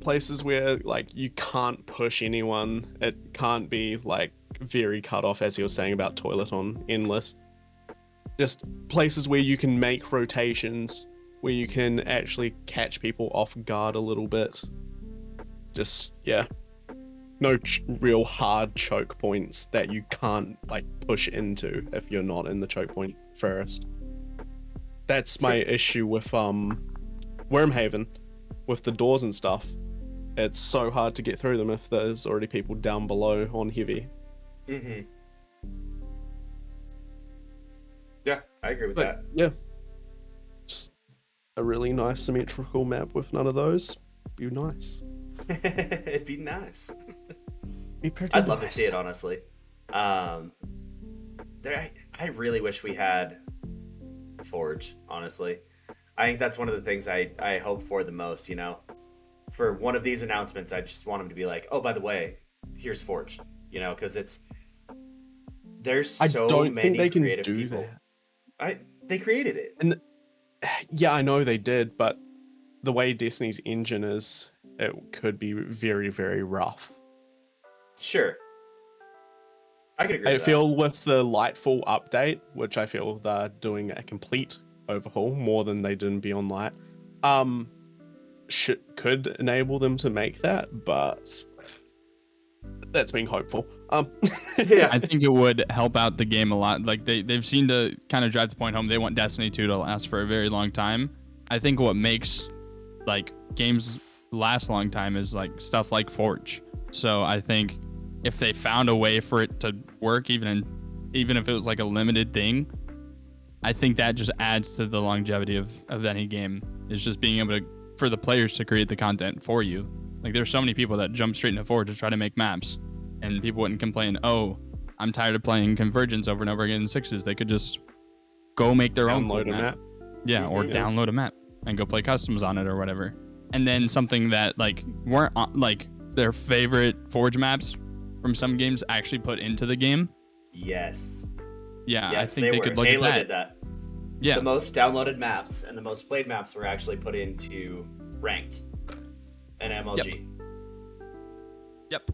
places where like you can't push anyone. It can't be like very cut off, as you were saying about Toilet on Endless. Just places where you can make rotations, where you can actually catch people off guard a little bit. Just, yeah. No real hard choke points that you can't like push into if you're not in the choke point first. That's my issue with Wormhaven, with the doors and stuff. It's so hard to get through them if there's already people down below on heavy. Mm-hmm. Yeah, I agree with that. Yeah. Just a really nice symmetrical map with none of those. Be nice. It'd be nice. Be pretty I'd love to nice. see it, honestly. I really wish we had Forge, honestly. I think that's one of the things I hope for the most, you know? For one of these announcements, I just want them to be like, oh, by the way, here's Forge. You know, because there's so I don't many think they can creative do people. that. They created it. And yeah, I know they did, but the way Destiny's engine is, it could be very, very rough. Sure. I could agree I with feel with the Lightfall update, which I feel they're doing a complete overhaul more than they did in Beyond Light, could enable them to make that, but that's being hopeful. that. Yeah. I think it would help out the game a lot. Like they've seen to kind of drive the point home. They want Destiny 2 to last for a very long time. I think what makes like games last a long time is like stuff like Forge. So I think if they found a way for it to work, even if it was like a limited thing, I think that just adds to the longevity of any game. Is just being able to for the players to create the content for you. Like there's so many people that jump straight into Forge to try to make maps, and people wouldn't complain, oh, I'm tired of playing Convergence over and over again in sixes. They could just go make their own Download a map. Yeah, or download a map and go play customs on it or whatever. And then something that like weren't like their favorite Forge maps from some games actually put into the game. Yes. Yeah, Yes, I think they could look Halo at that. did that. Yeah, The most downloaded maps and the most played maps were actually put into ranked and MLG. Yep.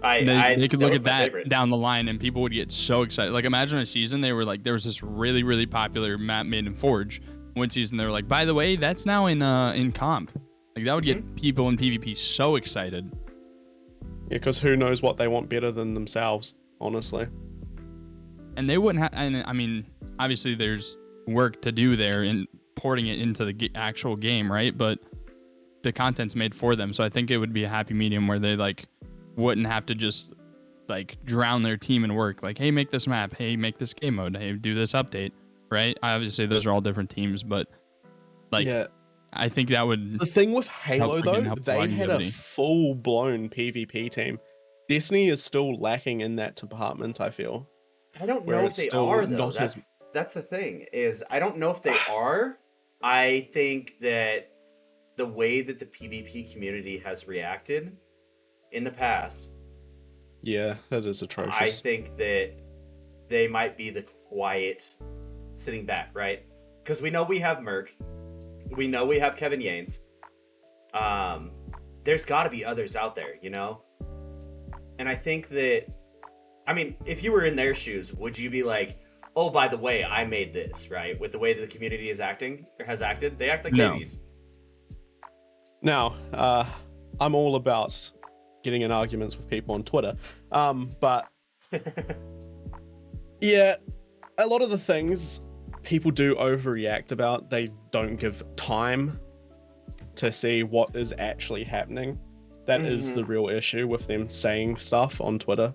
They could look at that down the line and people would get so excited. Like imagine a season they were like there was this really, really popular map made in Forge. One season they were like, by the way, that's now in comp. Like that would get people in PvP so excited. Yeah, because who knows what they want better than themselves, honestly. And they wouldn't have, and I mean, obviously there's work to do there in porting it into the actual game, right? But the content's made for them. So I think it would be a happy medium where they like wouldn't have to just like drown their team in work. Like, hey, make this map. Hey, make this game mode. Hey, do this update. Right? Obviously those are all different teams, but like, yeah. I think that would. The thing with Halo, though, help they had a longevity. full-blown PvP team. Destiny is still lacking in that department, I feel. I don't where know if it's they still are though. not as- That's the thing is I don't know if they are. I think that the way that the PvP community has reacted in the past, Yeah, that is atrocious. I think that they might be the quiet sitting back, right? Because we know we have Merc. We know we have Kevin Yanes. There's got to be others out there, you know? And I think that, I mean, if you were in their shoes, would you be like, oh, by the way, I made this, right? With the way that the community is acting, or has acted, they act like No. babies. Now, I'm all about getting in arguments with people on Twitter. But yeah, a lot of the things people do overreact about, they don't give time to see what is actually happening. That is the real issue with them saying stuff on Twitter.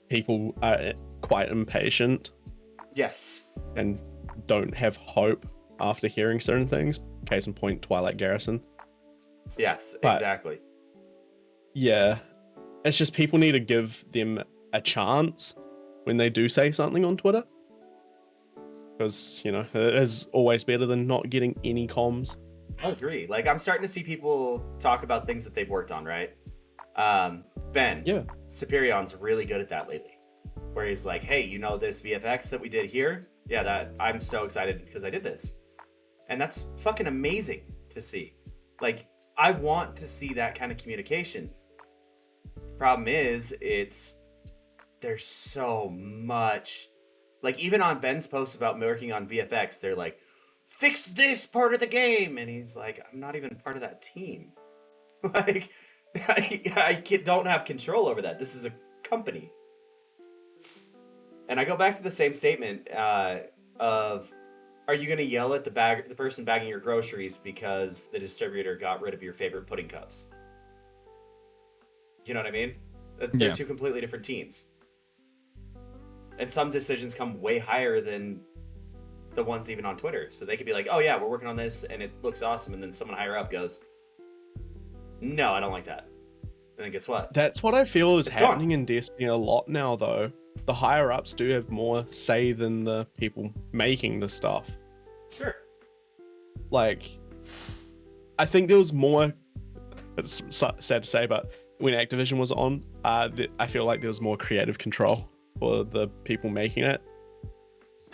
People are quite impatient Yes. and don't have hope after hearing certain things. Case in point, Twilight Garrison. Yes, But- exactly. Yeah, it's just people need to give them a chance when they do say something on Twitter. Because, you know, it is always better than not getting any comms. I agree. Like, I'm starting to see people talk about things that they've worked on, right? Ben, Yeah. Superion's really good at that lately. Where he's like, hey, you know this VFX that we did here? Yeah, that I'm so excited because I did this. And that's fucking amazing to see. Like, I want to see that kind of communication. Problem is, there's so much. Like, even on Ben's post about working on VFX, they're like, fix this part of the game. And he's like, I'm not even part of that team. Like, I don't have control over that. This is a company. And I go back to the same statement of, are you going to yell at the person bagging your groceries because the distributor got rid of your favorite pudding cups? You know what I mean? They're Yeah. two completely different teams. And some decisions come way higher than the ones even on Twitter. So they could be like, oh yeah, we're working on this and it looks awesome. And then someone higher up goes, no, I don't like that. And then guess what? That's what I feel is It's happening in Destiny a lot now, though. The higher ups do have more say than the people making the stuff. Sure. Like, I think there was more. It's sad to say, but when Activision was on, I feel like there was more creative control for the people making it.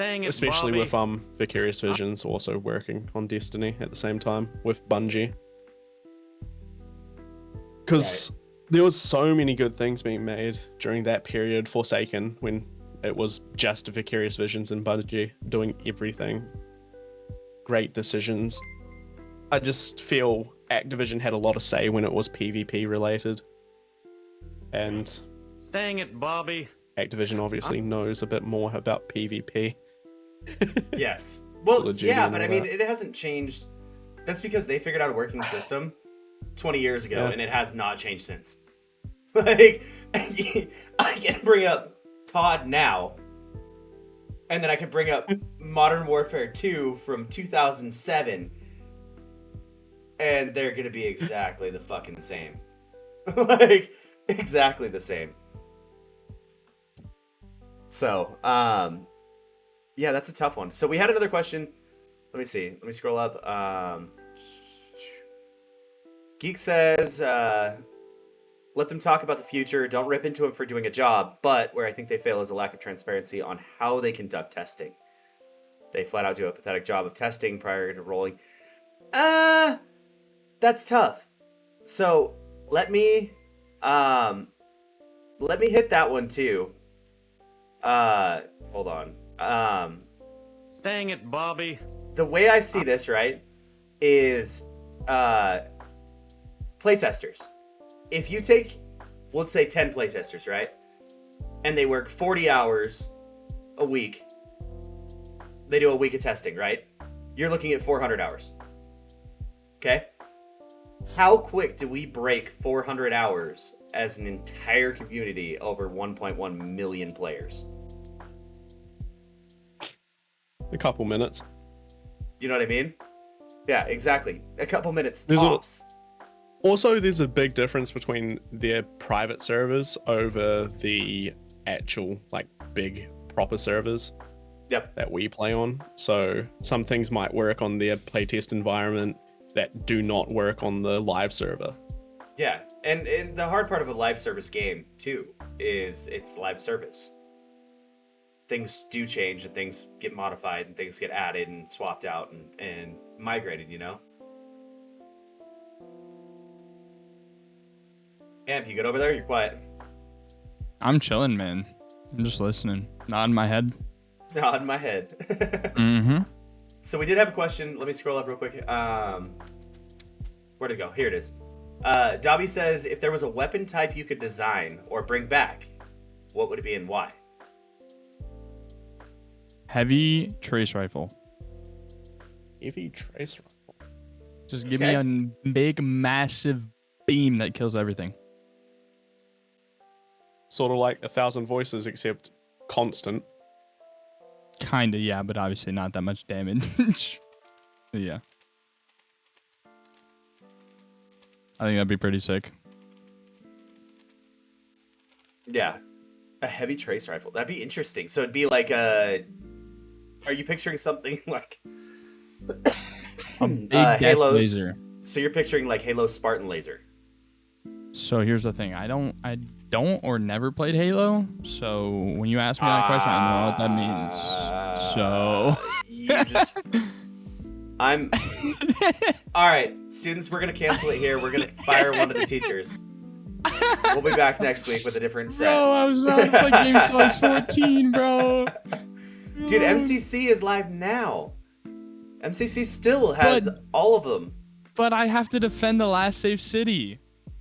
Dang it, Especially Bobby. with Vicarious Visions also working on Destiny at the same time with Bungie. Because there was so many good things being made during that period, Forsaken, when it was just Vicarious Visions and Bungie doing everything. Great decisions. I just feel Activision had a lot of say when it was PvP related. And Dang it, Bobby. Activision obviously knows a bit more about PvP. Yes. Well, Legit yeah, and but I all mean, that. it hasn't changed. That's because they figured out a working system 20 years ago, Yeah. and it has not changed since. Like, I can bring up COD now, and then I can bring up Modern Warfare 2 from 2007, and they're gonna be exactly the fucking same. Like, exactly the same. So, yeah, that's a tough one. So we had another question. Let me see. Let me scroll up. Geek says, let them talk about the future. Don't rip into them for doing a job. But where I think they fail is a lack of transparency on how they conduct testing. They flat out do a pathetic job of testing prior to rolling. That's tough. So let me hit that one too. Hold on. Dang it, Bobby. The way I see this, right, is playtesters. If you take, let's say 10 playtesters, right, and they work 40 hours a week, they do a week of testing, right? You're looking at 400 hours. Okay? How quick do we break 400 hours as an entire community over 1.1 million players? A couple minutes. You know what I mean? Yeah, exactly. A couple minutes There's tops. Also, there's a big difference between their private servers over the actual, like, big proper servers Yep. that we play on. So some things might work on their playtest environment that do not work on the live server. Yeah, and the hard part of a live service game, too, is it's live service. Things do change, and things get modified, and things get added and swapped out and migrated, you know? Amp, you good over there? You're quiet. I'm chilling, man. I'm just listening, nodding my head. Nod in my head. Mm-hmm. So we did have a question. Let me scroll up real quick. Where'd it go? Here it is. Dobby says, if there was a weapon type you could design or bring back, what would it be and why? Heavy trace rifle. Heavy trace rifle. Just give me a big, massive beam that kills everything. Sort of like 1,000 voices, except constant. Kinda, yeah, but obviously not that much damage. Yeah. I think that'd be pretty sick. Yeah. A heavy trace rifle. That'd be interesting. So it'd be like a... Are you picturing something like... A big death Halo's... laser. So you're picturing like Halo's Spartan laser. So here's the thing. I don't or never played Halo. So when you ask me that question, I know what that means. So You just... I'm... Alright, students, we're going to cancel it here. We're going to fire one of the teachers. We'll be back next week with a different set. Bro, I was about to play games till I was 14, bro. Dude, MCC is live now. MCC still has all of them. But I have to defend the last safe city.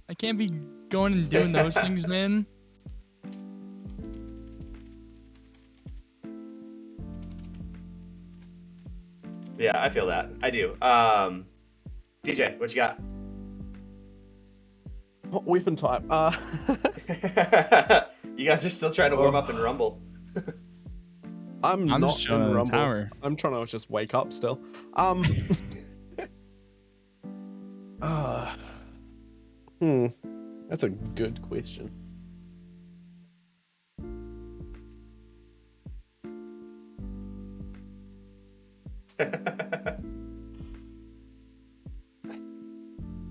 I can't be going and doing those things, man. Yeah, I feel that. I do. DJ, what you got? What weapon type? You guys are still trying to warm up in Rumble. I'm just not chilling in in the Rumble. tower. I'm trying to just wake up still. That's a good question.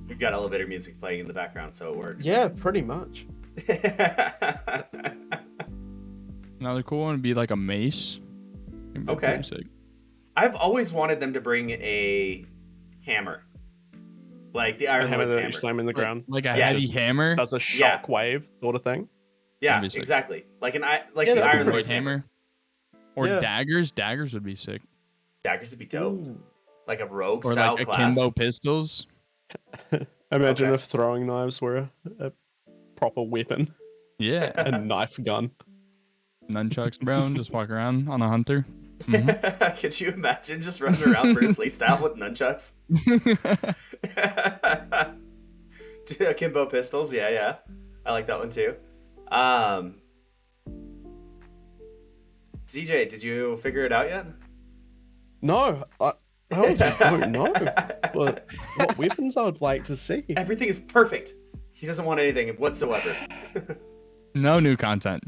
We've got elevator music playing in the background, so it works. Yeah, pretty much. Another cool one would be like a mace. It'd be Okay. pretty sick. I've always wanted them to bring a hammer, like the A hammer Ironwood's that hammer. you slam in the ground. Like a Yeah. heavy Just hammer. does a Yeah. shock wave sort of thing. Yeah, That'd be sick. exactly. Like Yeah, the that'd be Like a Ironwood's great hammer. hammer. Or Yeah. daggers. Daggers would be sick. Daggers would be dope. Ooh. Like a rogue Or style like class. akimbo pistols. Imagine Okay. if throwing knives were a proper weapon, Yeah. a knife gun. Nunchucks, bro. And just walk around on a hunter. Mhm. Could you imagine just running around Bruce Lee style with nunchucks? Dude, akimbo pistols, yeah. I like that one too. DJ, did you figure it out yet? No, I honestly don't know what weapons I would like to see. Everything is perfect. He doesn't want anything whatsoever. No new content.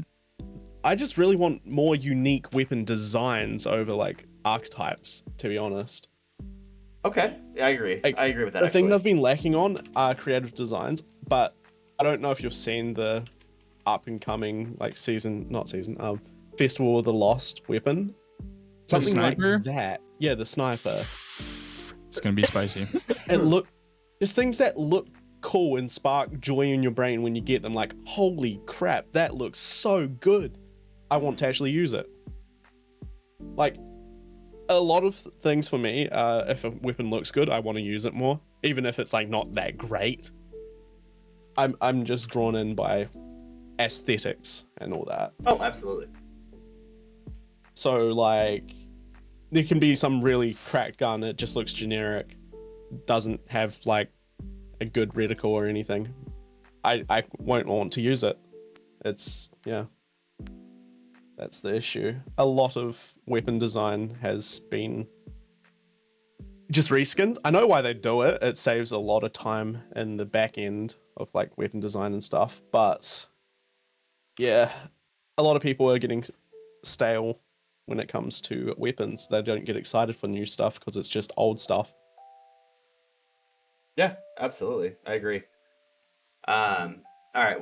I just really want more unique weapon designs over like archetypes, to be honest. Okay, yeah, I agree. Like, I agree with that. The thing actually. they've been lacking on are creative designs, but I don't know if you've seen the up and coming like Festival of the Lost weapon. Something like sniper? that. Yeah, the sniper. It's gonna be spicy. Just things that look cool and spark joy in your brain when you get them. Like, holy crap, that looks so good. I want to actually use it. Like, a lot of things for me, if a weapon looks good, I want to use it more, even if it's like not that great. I'm just drawn in by aesthetics and all that. Oh, absolutely. So like, there can be some really cracked gun. It just looks generic, doesn't have like a good reticle or anything. I won't want to use it. It's that's the issue. A lot of weapon design has been just reskinned. I know why they do it. It saves a lot of time in the back end of like weapon design and stuff. But yeah, a lot of people are getting stale when it comes to weapons. They don't get excited for new stuff because it's just old stuff. Yeah, absolutely. I agree. All right,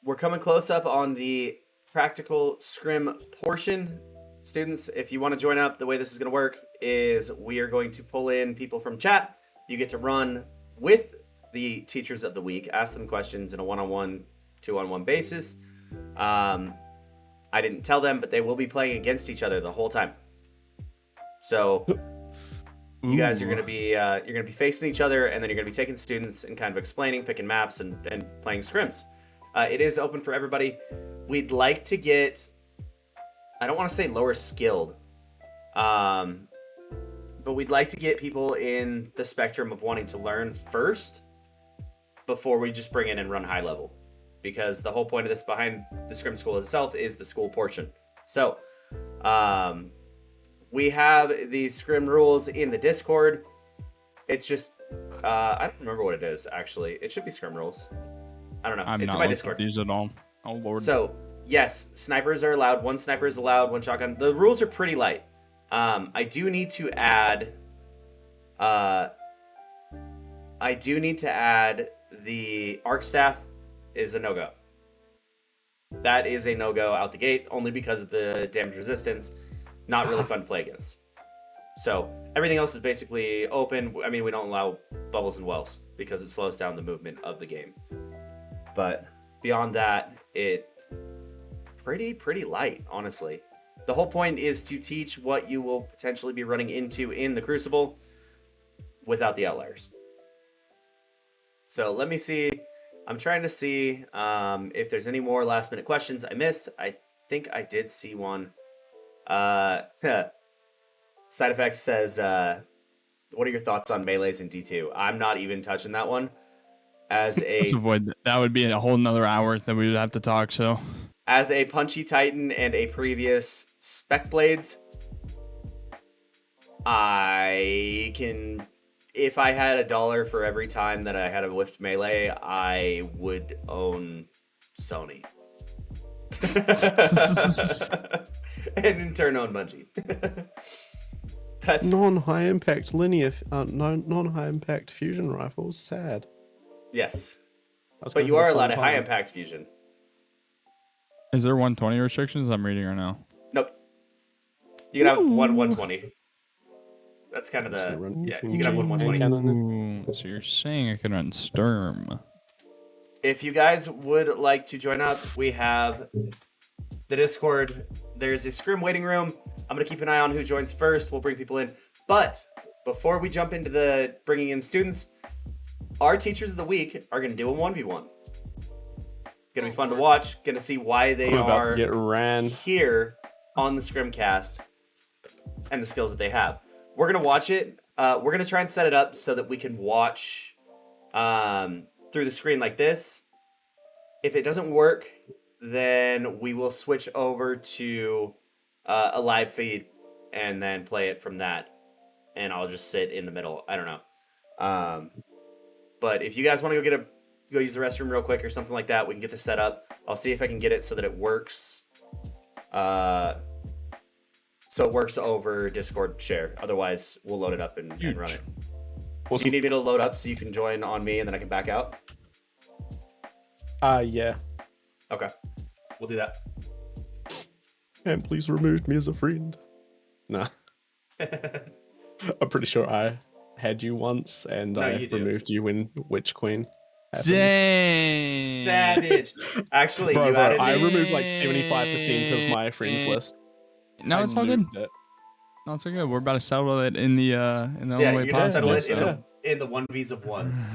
we're coming close up on the practical scrim portion. Students, if you want to join up, the way this is going to work is we are going to pull in people from chat. You get to run with the teachers of the week, ask them questions in a one-on-one, two-on-one basis. I didn't tell them, but they will be playing against each other the whole time. So you guys are going to be facing each other, and then you're going to be taking students and kind of explaining, picking maps, and playing scrims. It is open for everybody. We'd like to get, I don't want to say lower skilled, but we'd like to get people in the spectrum of wanting to learn first before we just bring in and run high level. Because the whole point of this behind the Scrim School itself is the school portion. So, we have the Scrim rules in the Discord. It's just, I don't remember what it is, actually. It should be Scrim rules. I don't know. I'm It's not in my looking Discord. at these at all. Oh lord. So, yes, snipers are allowed. One sniper is allowed, one shotgun. The rules are pretty light. I do need to add the arc staff is a no-go. That is a no-go out the gate, only because of the damage resistance. Not really fun to play against. So everything else is basically open. I mean, we don't allow bubbles and wells because it slows down the movement of the game. But beyond that, it's pretty light, honestly. The whole point is to teach what you will potentially be running into in the Crucible without the outliers. So let me see. I'm trying to see if there's any more last minute questions I missed. I think I did see one. Side Effects says, what are your thoughts on melees in D2? I'm not even touching that one. Let's avoid that. That would be a whole nother hour that we would have to talk. So, as a Punchy Titan and a previous Spec Blades, I can, if I had $1 for every time that I had a whiffed melee, I would own Sony. And in turn own Bungie. That's Non-high impact linear, non-high impact fusion rifles. Sad. yes. I was But gonna you have are a fun allowed a high time. impact fusion. is there 120 restrictions? I'm reading right now. Nope. You can have one 120. That's kind of Just gonna the run yeah. some You can have one 120. cannon. Ooh, so you're saying I can run Sturm? If you guys would like to join up, we have the Discord. There's a Scrim waiting room. I'm gonna keep an eye on who joins first. We'll bring people in. But before we jump into the bringing in students, our teachers of the week are gonna do a 1v1. Gonna be fun to watch. Gonna see why they We're about to are get ran. here on the ScrimCast and the skills that they have. We're gonna watch it. We're gonna try and set it up so that we can watch through the screen like this. If it doesn't work, then we will switch over to a live feed and then play it from that. And I'll just sit in the middle. I don't know. But if you guys want to go use the restroom real quick or something like that, we can get this set up. I'll see if I can get it so that it works. So it works over Discord share. Otherwise, we'll load it up and run it. Do you need me to load up so you can join on me and then I can back out? Yeah. Okay. We'll do that. And please remove me as a friend. Nah. I'm pretty sure I had you once and No, I you do. removed you when Witch Queen happened. Dang. Savage. Actually, Bro, you added I me. removed like 75% of my friends list. No, I it's all good. nuked it. No, it's all good. We're about to settle it in the Yeah, only way you're gonna settle possible. it so. in the 1vs of ones.